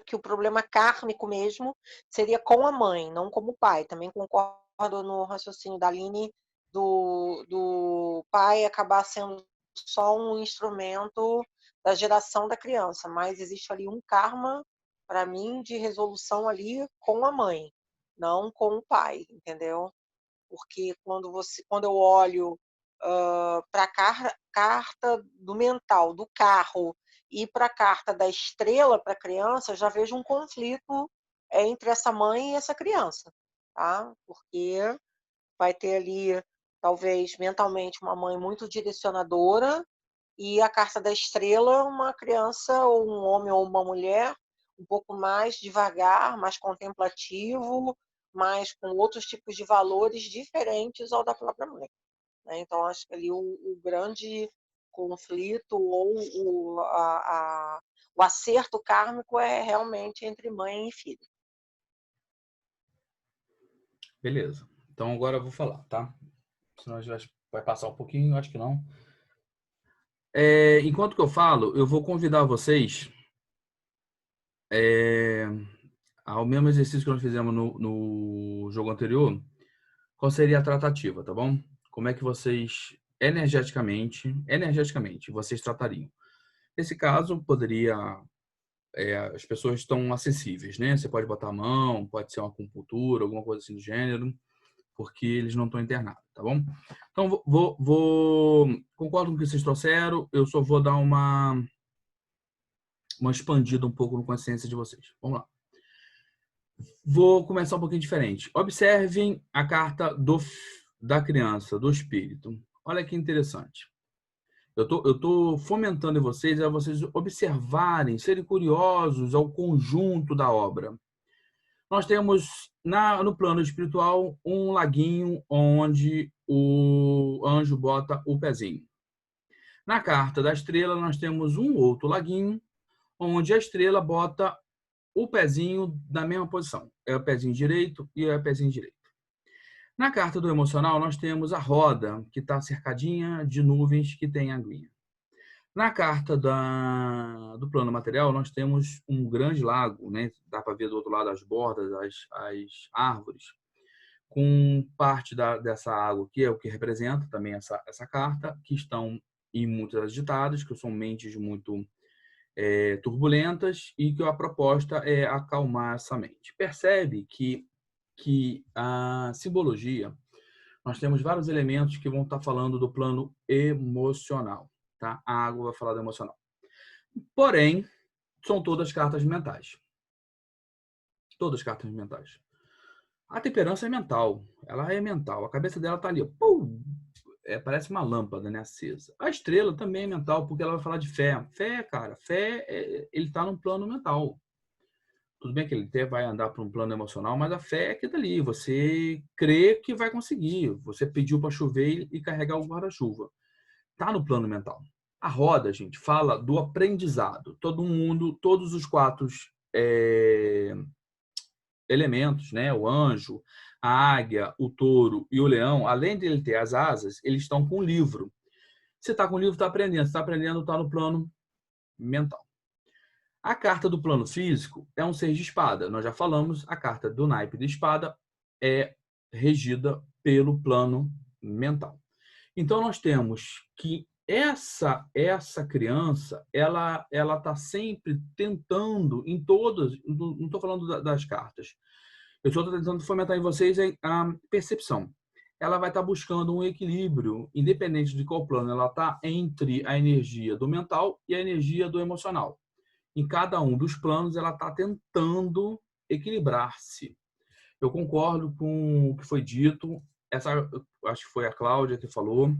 que o problema kármico mesmo seria com a mãe, não como o pai. Também concordo no raciocínio da Aline do pai acabar sendo só um instrumento da geração da criança, mas existe ali um karma, para mim, de resolução ali com a mãe, não com o pai, entendeu? Porque quando eu olho para a carta do mental, do carro, e para a carta da estrela para a criança, eu já vejo um conflito entre essa mãe e essa criança, tá? Porque vai ter ali, talvez, mentalmente, uma mãe muito direcionadora, e a carta da estrela, uma criança, ou um homem ou uma mulher, um pouco mais devagar, mais contemplativo, mas com outros tipos de valores diferentes ao da própria mãe. Então, acho que ali o grande conflito ou o acerto kármico é realmente entre mãe e filho. Beleza. Então agora eu vou falar, tá? Senão a gente vai passar um pouquinho, acho que não. Enquanto que eu falo, eu vou convidar vocês ao mesmo exercício que nós fizemos no jogo anterior. Qual seria a tratativa, tá bom? Como é que vocês, energeticamente, vocês tratariam? Nesse caso, poderia... as pessoas estão acessíveis, né? Você pode botar a mão, pode ser uma acupuntura, alguma coisa assim do gênero, porque eles não estão internados, tá bom? Então, concordo com o que vocês trouxeram, eu só vou dar uma expandida um pouco no consciência de vocês. Vamos lá. Vou começar um pouquinho diferente. Observem a carta da criança, do espírito. Olha que interessante. Eu tô fomentando em vocês a vocês observarem, serem curiosos ao conjunto da obra. Nós temos no plano espiritual um laguinho onde o anjo bota o pezinho. Na carta da estrela nós temos um outro laguinho onde a estrela bota o pezinho na mesma posição. É o pezinho direito e é o pezinho direito. Na carta do emocional nós temos a roda que está cercadinha de nuvens que tem aguinha. Na carta do plano material, nós temos um grande lago, né? Dá para ver do outro lado as bordas, as árvores, com parte dessa água, que é o que representa também essa carta, que estão em muitas agitadas, que são mentes muito turbulentas, e que a proposta é acalmar essa mente. Percebe que a simbologia, nós temos vários elementos que vão estar falando do plano emocional. Tá? A água vai falar do emocional. Porém, são todas cartas mentais. Todas cartas mentais. A temperança é mental. Ela é mental. A cabeça dela tá ali. Pum! Parece uma lâmpada, né, acesa. A estrela também é mental, porque ela vai falar de fé. Fé, cara, ele tá num plano mental. Tudo bem que ele até vai andar para um plano emocional, mas a fé é aquilo ali. Você crê que vai conseguir. Você pediu para chover e carregar o guarda-chuva. Tá no plano mental. A roda, gente, fala do aprendizado. Todos os 4 elementos, né? O anjo, a águia, o touro e o leão, além de ele ter as asas, eles estão com o livro. Você está com o livro, está aprendendo. Você está aprendendo, está no plano mental. A carta do plano físico é um 6 de espada. Nós já falamos, a carta do naipe de espada é regida pelo plano mental. Então, nós temos que essa criança, ela está sempre tentando, em todas, não estou falando das cartas, eu estou tentando fomentar em vocês a percepção. Ela vai estar buscando um equilíbrio, independente de qual plano ela está, entre a energia do mental e a energia do emocional. Em cada um dos planos, ela está tentando equilibrar-se. Eu concordo com o que foi dito. Acho que foi a Cláudia que falou.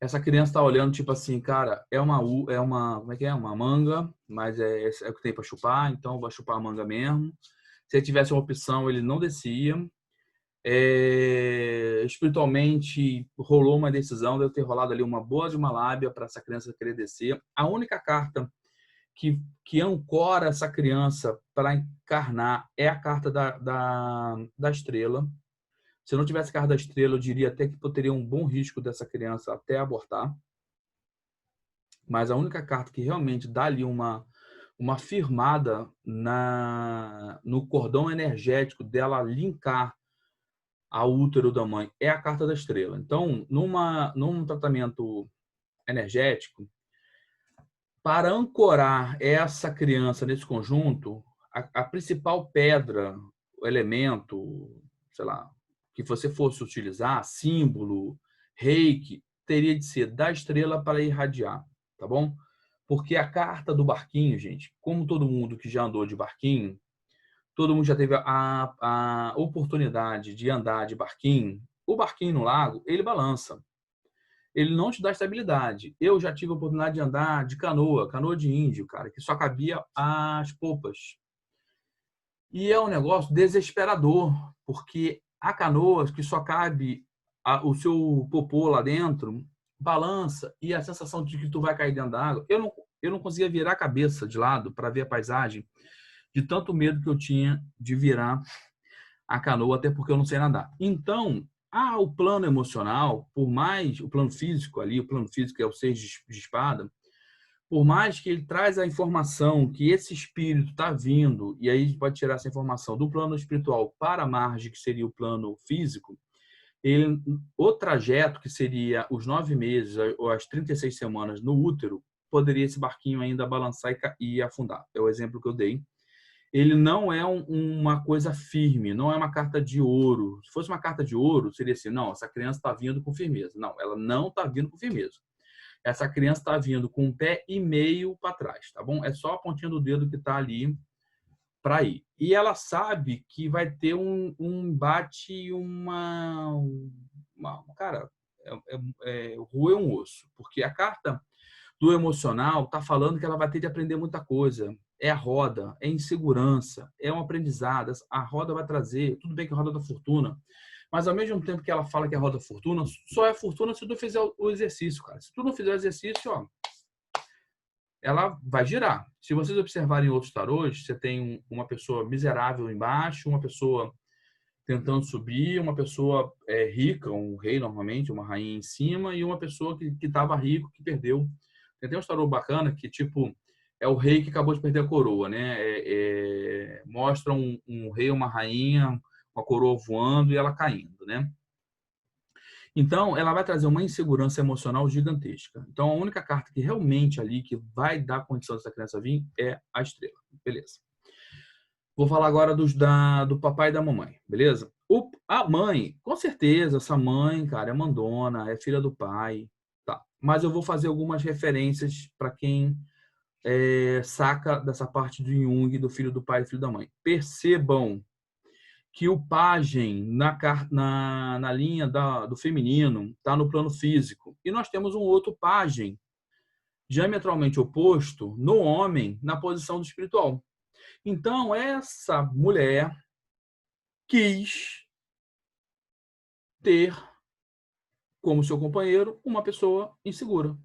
Essa criança está olhando, tipo assim, cara, como é que é? Uma manga, mas é o que tem para chupar, então vai chupar a manga mesmo. Se ele tivesse uma opção, ele não descia. Espiritualmente, rolou uma decisão, deve ter rolado ali uma boa de uma lábia para essa criança querer descer. A única carta que ancora essa criança para encarnar é a carta da estrela. Se não tivesse carta da estrela, eu diria até que teria um bom risco dessa criança até abortar. Mas a única carta que realmente dá ali uma firmada no cordão energético dela linkar ao útero da mãe é a carta da estrela. Então, num tratamento energético, para ancorar essa criança nesse conjunto, a principal pedra, o elemento, sei lá, que você fosse utilizar, símbolo, reiki, teria de ser da estrela para irradiar, tá bom? Porque a carta do barquinho, gente, como todo mundo que já andou de barquinho, todo mundo já teve a oportunidade de andar de barquinho, o barquinho no lago, ele balança. Ele não te dá estabilidade. Eu já tive a oportunidade de andar de canoa de índio, cara, que só cabia as popas. E é um negócio desesperador, porque a canoa que só cabe o seu popô lá dentro, balança, e a sensação de que tu vai cair dentro da água. Eu não conseguia virar a cabeça de lado para ver a paisagem, de tanto medo que eu tinha de virar a canoa, até porque eu não sei nadar. Então, o plano emocional, por mais o plano físico ali, o plano físico é o 6 de espada, por mais que ele traz a informação que esse espírito está vindo, e aí a gente pode tirar essa informação do plano espiritual para a margem, que seria o plano físico, o trajeto, que seria os 9 meses ou as 36 semanas no útero, poderia esse barquinho ainda balançar e afundar. É o exemplo que eu dei. Ele não é uma coisa firme, não é uma carta de ouro. Se fosse uma carta de ouro, seria assim, não, essa criança está vindo com firmeza. Não, ela não está vindo com firmeza. Essa criança está vindo com um pé e meio para trás, tá bom? É só a pontinha do dedo que está ali para ir. E ela sabe que vai ter um embate, cara, roer um osso. Porque a carta do emocional está falando que ela vai ter de aprender muita coisa. É a roda, é insegurança, é um aprendizado. A roda vai trazer, tudo bem que é a roda da fortuna, mas ao mesmo tempo que ela fala que é a roda da fortuna, só é fortuna se tu fizer o exercício, cara. Se tu não fizer o exercício, ó, ela vai girar. Se vocês observarem outros tarôs, você tem uma pessoa miserável embaixo, uma pessoa tentando subir, uma pessoa rica, um rei normalmente, uma rainha em cima, e uma pessoa que estava rico, que perdeu. Tem um tarô bacana que, tipo, é o rei que acabou de perder a coroa, né? Mostra um rei, uma rainha, uma coroa voando e ela caindo, né? Então, ela vai trazer uma insegurança emocional gigantesca. Então, a única carta que realmente ali que vai dar condição dessa criança vir é a estrela. Beleza. Vou falar agora do papai e da mamãe, beleza? A mãe, com certeza, essa mãe, cara, é mandona, é filha do pai, tá? Mas eu vou fazer algumas referências para quem saca dessa parte do Jung, do filho do pai e filho da mãe. Percebam que o pajem na linha do feminino está no plano físico. E nós temos um outro pajem diametralmente oposto no homem na posição do espiritual. Então, essa mulher quis ter como seu companheiro uma pessoa insegura.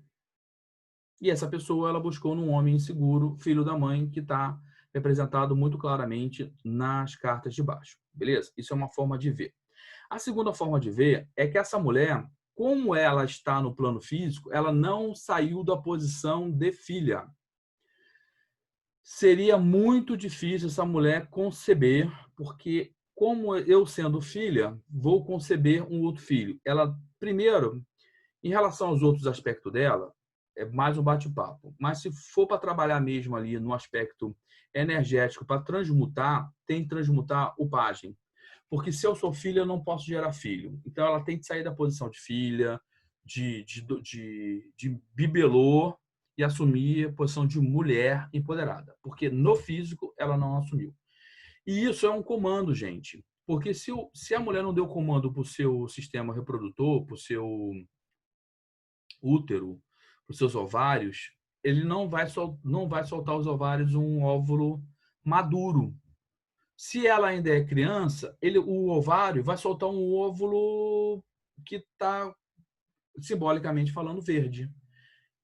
E essa pessoa ela buscou num homem inseguro, filho da mãe, que está representado muito claramente nas cartas de baixo. Beleza? Isso é uma forma de ver. A segunda forma de ver é que essa mulher, como ela está no plano físico, ela não saiu da posição de filha. Seria muito difícil essa mulher conceber, porque como eu sendo filha, vou conceber um outro filho. Ela, primeiro, em relação aos outros aspectos dela, é mais um bate-papo. Mas se for para trabalhar mesmo ali no aspecto energético, para transmutar, tem que transmutar o pajem. Porque se eu sou filha, eu não posso gerar filho. Então ela tem que sair da posição de filha, de bibelô, e assumir a posição de mulher empoderada. Porque no físico ela não assumiu. E isso é um comando, gente. Porque se a mulher não deu comando para o seu sistema reprodutor, para o seu útero, para os seus ovários, ele não vai soltar os ovários um óvulo maduro. Se ela ainda é criança, o ovário vai soltar um óvulo que está, simbolicamente falando, verde.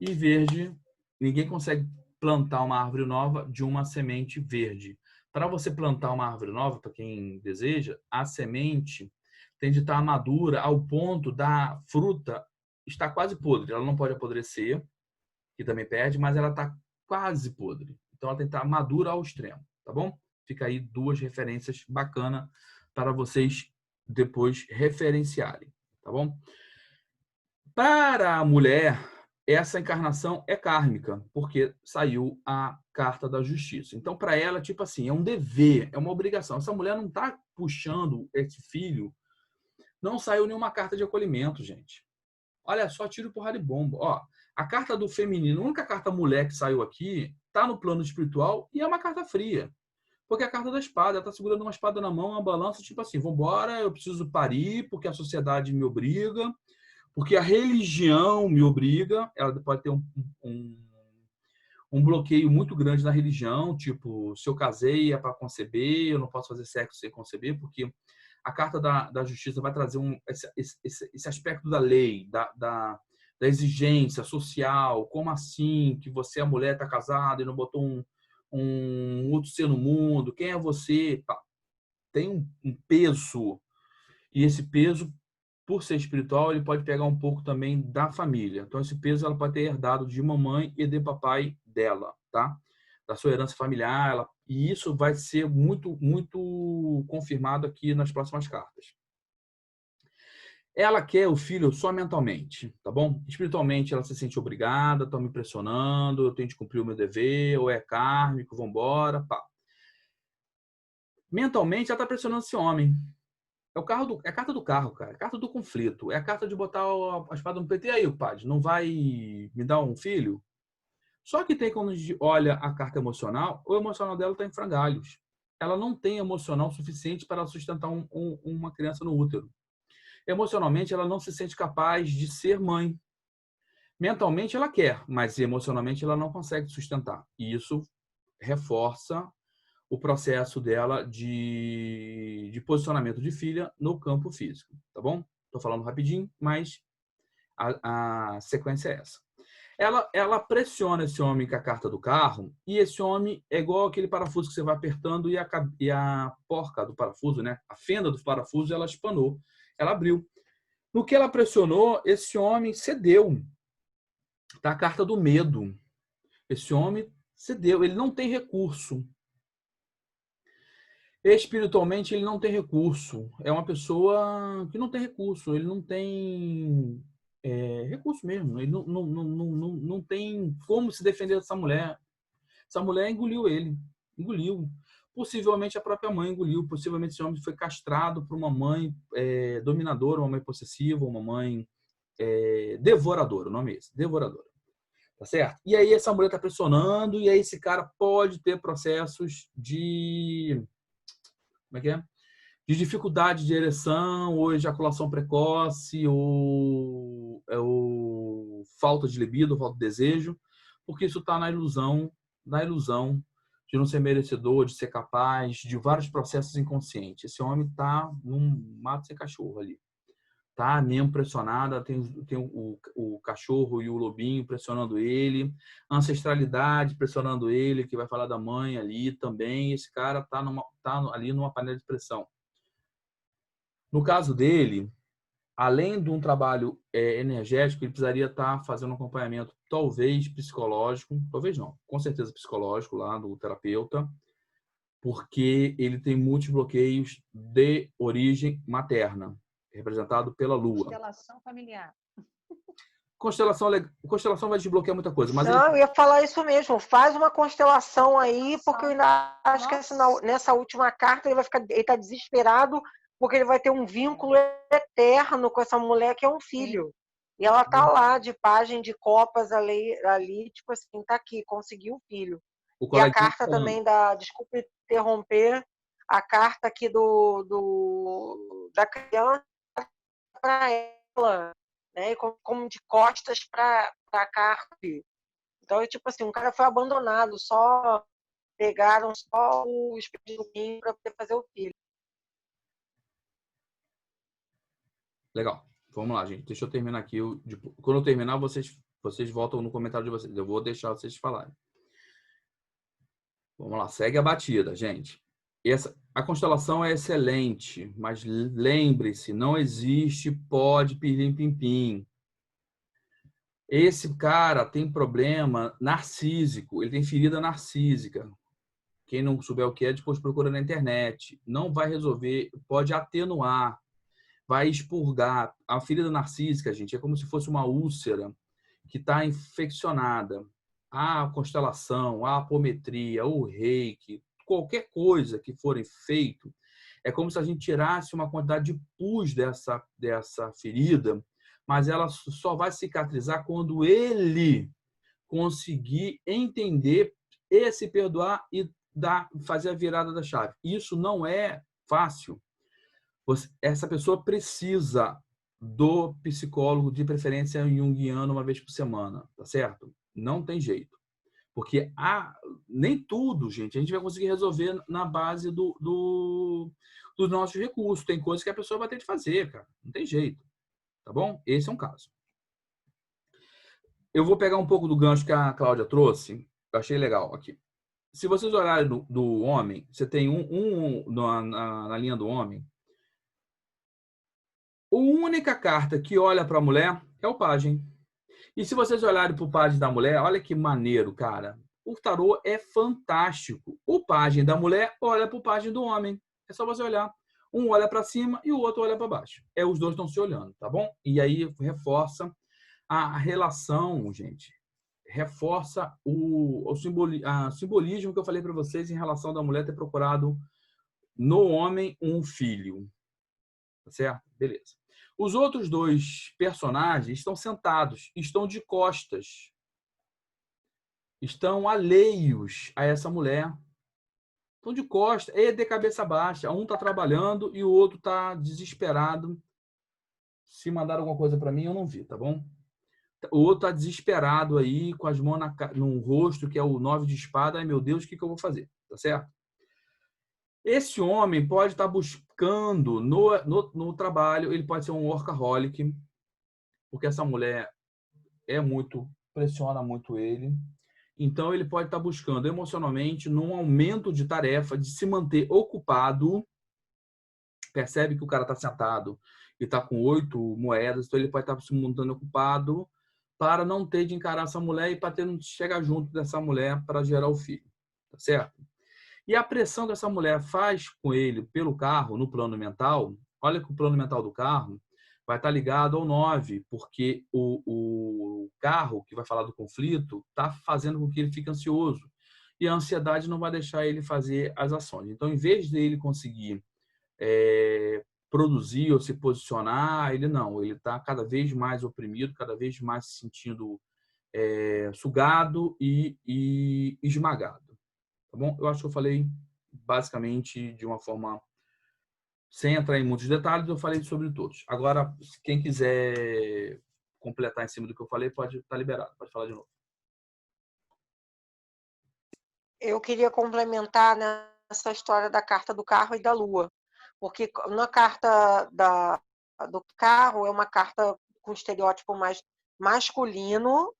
E verde, ninguém consegue plantar uma árvore nova de uma semente verde. Para você plantar uma árvore nova, para quem deseja, a semente tem de estar madura ao ponto da fruta estar quase podre. Ela não pode apodrecer, que também perde, mas ela está quase podre. Então ela tem que estar madura ao extremo, tá bom? Fica aí duas referências bacanas para vocês depois referenciarem, tá bom? Para a mulher, essa encarnação é kármica, porque saiu a carta da justiça. Então, para ela, tipo assim, é um dever, é uma obrigação. Essa mulher não está puxando esse filho, não saiu nenhuma carta de acolhimento, gente. Olha só, tiro, porrada e bomba. Ó, a carta do feminino, a única carta mulher que saiu aqui, está no plano espiritual e é uma carta fria. Porque é a carta da espada, ela está segurando uma espada na mão, uma balança, tipo assim, vambora, eu preciso parir, porque a sociedade me obriga, porque a religião me obriga. Ela pode ter um bloqueio muito grande na religião, tipo, se eu casei é para conceber, eu não posso fazer sexo sem conceber, porque a carta da justiça vai trazer esse aspecto da lei, da exigência social. Como assim que você, a mulher, está casada e não botou um outro ser no mundo? Quem é você? Tem um peso, e esse peso, por ser espiritual, ele pode pegar um pouco também da família. Então, esse peso ela pode ter herdado de mamãe e de papai dela, tá? Da sua herança familiar, e isso vai ser muito, muito confirmado aqui nas próximas cartas. Ela quer o filho só mentalmente, tá bom? Espiritualmente, ela se sente obrigada, estão me pressionando, eu tenho de cumprir o meu dever, ou é kármico, vambora, pá. Mentalmente, ela está pressionando esse homem. É a carta do carro, cara. É a carta do conflito. É a carta de botar a espada no PT. E aí, padre, não vai me dar um filho? Só que tem, quando a gente olha a carta emocional, o emocional dela está em frangalhos. Ela não tem emocional suficiente para sustentar uma criança no útero. Emocionalmente, ela não se sente capaz de ser mãe. Mentalmente, ela quer, mas emocionalmente, ela não consegue sustentar. E isso reforça o processo dela de posicionamento de filha no campo físico, tá bom? Estou falando rapidinho, mas a sequência é essa. Ela pressiona esse homem com a carta do carro, e esse homem é igual aquele parafuso que você vai apertando e a porca do parafuso, né? A fenda do parafuso, ela espanou, ela abriu. No que ela pressionou, esse homem cedeu. Tá a carta do medo. Esse homem cedeu, ele não tem recurso. Espiritualmente, ele não tem recurso. É uma pessoa que não tem recurso. Ele não tem recurso mesmo. Ele não tem como se defender dessa mulher. Essa mulher engoliu ele. Engoliu. Possivelmente a própria mãe engoliu. Possivelmente esse homem foi castrado por uma mãe dominadora, uma mãe possessiva, uma mãe devoradora. O nome é esse, devoradora. Tá certo? E aí essa mulher está pressionando e aí esse cara pode ter processos de... Como é que é? De dificuldade de ereção, ou ejaculação precoce, ou falta de libido, falta de desejo, porque isso está na ilusão de não ser merecedor, de ser capaz, de vários processos inconscientes. Esse homem está num mato sem cachorro ali. Tá mesmo pressionada, tem o cachorro e o lobinho pressionando ele, a ancestralidade pressionando ele, que vai falar da mãe ali também. Esse cara tá ali numa panela de pressão. No caso dele, além de um trabalho energético, ele precisaria estar fazendo um acompanhamento, talvez psicológico, talvez não, com certeza psicológico lá do terapeuta, porque ele tem muitos bloqueios de origem materna, representado pela Lua. Constelação familiar. Constelação vai desbloquear muita coisa. Mas não, eu ia falar isso mesmo. Faz uma constelação aí, porque eu ainda acho que nessa última carta ele está desesperado, porque ele vai ter um vínculo eterno com essa mulher que é um filho. E ela tá lá de pajem de copas ali, tipo assim, tá aqui, conseguiu o filho. E a carta também desculpa interromper, a carta aqui da criança para ela, né? Como de costas para a carta. Então, é tipo assim, um cara foi abandonado, só pegaram só o espírito para poder fazer o filho. Legal. Vamos lá, gente. Deixa eu terminar aqui. Quando eu terminar, vocês voltam no comentário de vocês. Eu vou deixar vocês falarem. Vamos lá. Segue a batida, gente. A constelação é excelente, mas lembre-se, não existe pó de pirlim-pim-pim. Esse cara tem problema narcísico, ele tem ferida narcísica. Quem não souber o que é, depois procura na internet. Não vai resolver, pode atenuar, vai expurgar. A ferida narcísica, gente, é como se fosse uma úlcera que está infeccionada. A constelação, a apometria, o reiki, qualquer coisa que forem feito, é como se a gente tirasse uma quantidade de pus dessa ferida, mas ela só vai cicatrizar quando ele conseguir entender e se perdoar e fazer a virada da chave. Isso não é fácil. Essa pessoa precisa do psicólogo, de preferência junguiano, uma vez por semana, tá certo? Não tem jeito. Porque nem tudo, gente, a gente vai conseguir resolver na base dos nossos recursos. Tem coisas que a pessoa vai ter de fazer, cara. Não tem jeito. Tá bom? Esse é um caso. Eu vou pegar um pouco do gancho que a Cláudia trouxe. Eu achei legal aqui. Se vocês olharem do homem, você tem na linha do homem. A única carta que olha para a mulher é o pajem. E se vocês olharem para o pajem da mulher, olha que maneiro, cara. O tarô é fantástico. O pajem da mulher olha para o pajem do homem. É só você olhar. Um olha para cima e o outro olha para baixo. Os dois estão se olhando, tá bom? E aí reforça a relação, gente. Reforça o simbolismo que eu falei para vocês em relação da mulher ter procurado no homem um filho. Tá certo? Beleza. Os outros dois personagens estão sentados, estão de costas, estão alheios a essa mulher. Estão de costas e de cabeça baixa. Um está trabalhando e o outro está desesperado. Se mandaram alguma coisa para mim, eu não vi, tá bom? O outro está desesperado aí, com as mãos no rosto, que é o 9 de espada. Ai, meu Deus, o que eu vou fazer? Tá certo? Esse homem pode estar buscando no trabalho, ele pode ser um workaholic, porque essa mulher pressiona muito ele. Então, ele pode estar buscando emocionalmente num aumento de tarefa, de se manter ocupado. Percebe que o cara está sentado e está com 8 moedas, então ele pode estar se mantendo ocupado para não ter de encarar essa mulher e para ter não chegar junto dessa mulher para gerar o filho. Tá certo? E a pressão que essa mulher faz com ele pelo carro, no plano mental, olha que o plano mental do carro vai estar ligado ao 9, porque o carro, que vai falar do conflito, está fazendo com que ele fique ansioso. E a ansiedade não vai deixar ele fazer as ações. Então, em vez de ele conseguir produzir ou se posicionar, ele está cada vez mais oprimido, cada vez mais se sentindo sugado e esmagado. Tá bom? Eu acho que eu falei basicamente de uma forma, sem entrar em muitos detalhes, eu falei sobre todos. Agora, quem quiser completar em cima do que eu falei, pode estar liberado, pode falar de novo. Eu queria complementar nessa história da carta do carro e da lua, porque na carta do carro é uma carta com estereótipo mais masculino,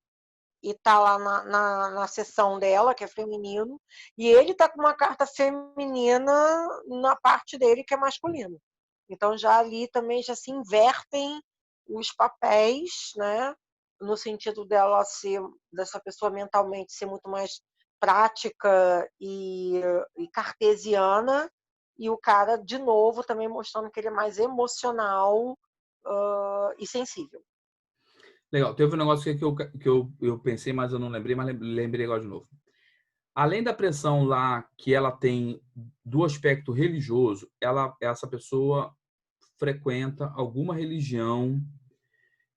e tá lá na seção dela, que é feminino, e ele tá com uma carta feminina na parte dele, que é masculino. Então, já ali também já se invertem os papéis, né? No sentido dela ser, dessa pessoa mentalmente ser muito mais prática e cartesiana, e o cara, de novo, também mostrando que ele é mais emocional e sensível. Legal. Teve um negócio que eu pensei, mas eu não lembrei, mas lembrei agora de novo. Além da pressão lá que ela tem do aspecto religioso, essa pessoa frequenta alguma religião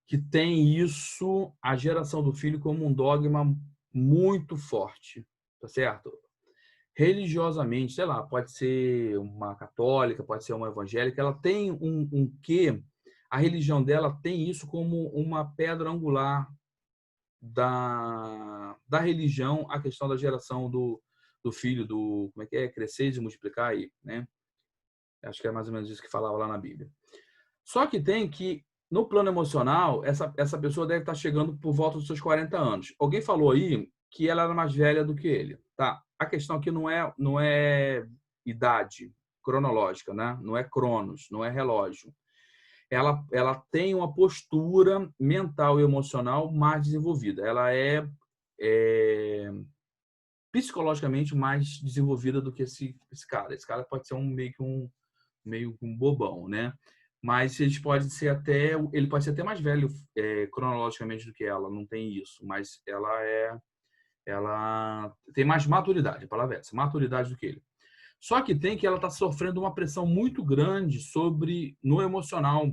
que tem isso, a geração do filho, como um dogma muito forte, tá certo? Religiosamente, sei lá, pode ser uma católica, pode ser uma evangélica, ela tem um quê? A religião dela tem isso como uma pedra angular da religião, a questão da geração do filho, como é que é? Crescer e multiplicar aí, né? Acho que é mais ou menos isso que falava lá na Bíblia. Só que tem que, no plano emocional, essa pessoa deve estar chegando por volta dos seus 40 anos. Alguém falou aí que ela era mais velha do que ele, tá? A questão aqui não é idade cronológica, né? Não é cronos, não é relógio. Ela tem uma postura mental e emocional mais desenvolvida. Ela é psicologicamente mais desenvolvida do que esse cara. Esse cara pode ser meio que um bobão, né? Mas ele pode ser até mais velho cronologicamente do que ela. Não tem isso, mas ela tem mais maturidade. A palavra é essa, maturidade do que ele. Só que tem que ela está sofrendo uma pressão muito grande no emocional.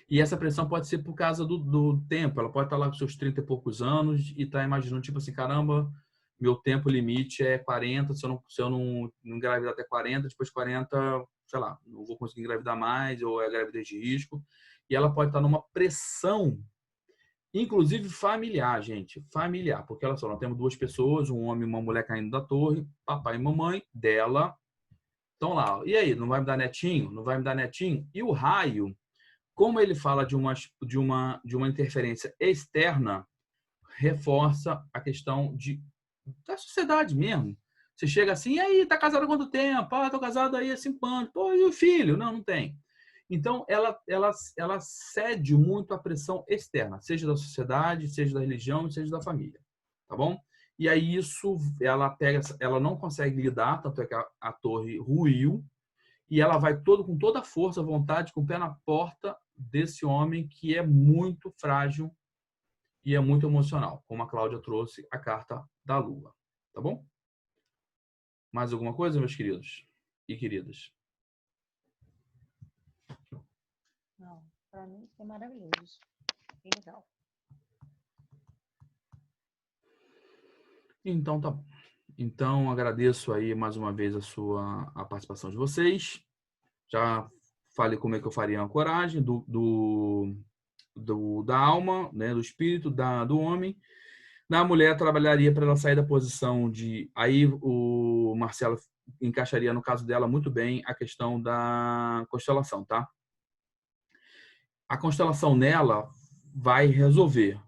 E essa pressão pode ser por causa do tempo. Ela pode estar lá com seus 30 e poucos anos e tá imaginando, tipo assim, caramba, meu tempo limite é 40, se eu não engravidar até 40, depois de 40, sei lá, não vou conseguir engravidar mais, ou é gravidez de risco. E ela pode estar numa pressão, inclusive familiar, gente. Familiar. Porque, olha só, nós temos duas pessoas, um homem e uma mulher caindo da torre, papai e mamãe dela estão lá. E aí, não vai me dar netinho? Não vai me dar netinho? E o raio, como ele fala de uma interferência externa, reforça a questão da sociedade mesmo. Você chega assim, e aí, tá casado há quanto tempo? Ah, tô casado aí há 5 anos. Pô, e o filho? Não tem. Então, ela cede muito à pressão externa, seja da sociedade, seja da religião, seja da família. Tá bom? E aí, isso, ela não consegue lidar, tanto é que a torre ruiu, e ela vai com toda a força, vontade, com o pé na porta desse homem que é muito frágil e é muito emocional, como a Cláudia trouxe a carta da Lua. Tá bom? Mais alguma coisa, meus queridos e queridas? Não, para mim foi maravilhoso. Bem legal. Então, tá bom. Então, agradeço aí mais uma vez a participação de vocês. Já falei como é que eu faria a coragem da alma, né, do espírito, do homem. Na mulher, trabalharia para ela sair da posição de... Aí o Marcelo encaixaria, no caso dela, muito bem a questão da constelação, tá? A constelação nela vai resolver.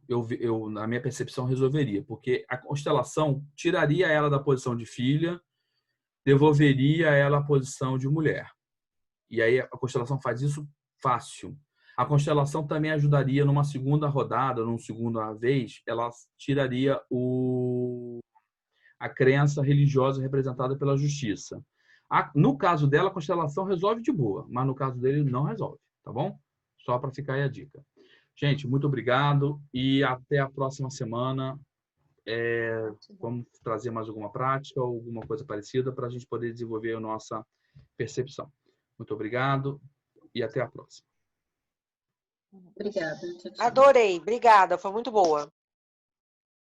Na minha percepção, resolveria. Porque a constelação tiraria ela da posição de filha, devolveria ela à posição de mulher. E aí a constelação faz isso fácil. A constelação também ajudaria numa segunda rodada, numa segunda vez, ela tiraria a crença religiosa representada pela justiça. No caso dela, a constelação resolve de boa, mas no caso dele não resolve, tá bom? Só para ficar aí a dica. Gente, muito obrigado e até a próxima semana. Vamos trazer mais alguma prática ou alguma coisa parecida para a gente poder desenvolver a nossa percepção. Muito obrigado e até a próxima. Obrigada. Adorei, obrigada, foi muito boa.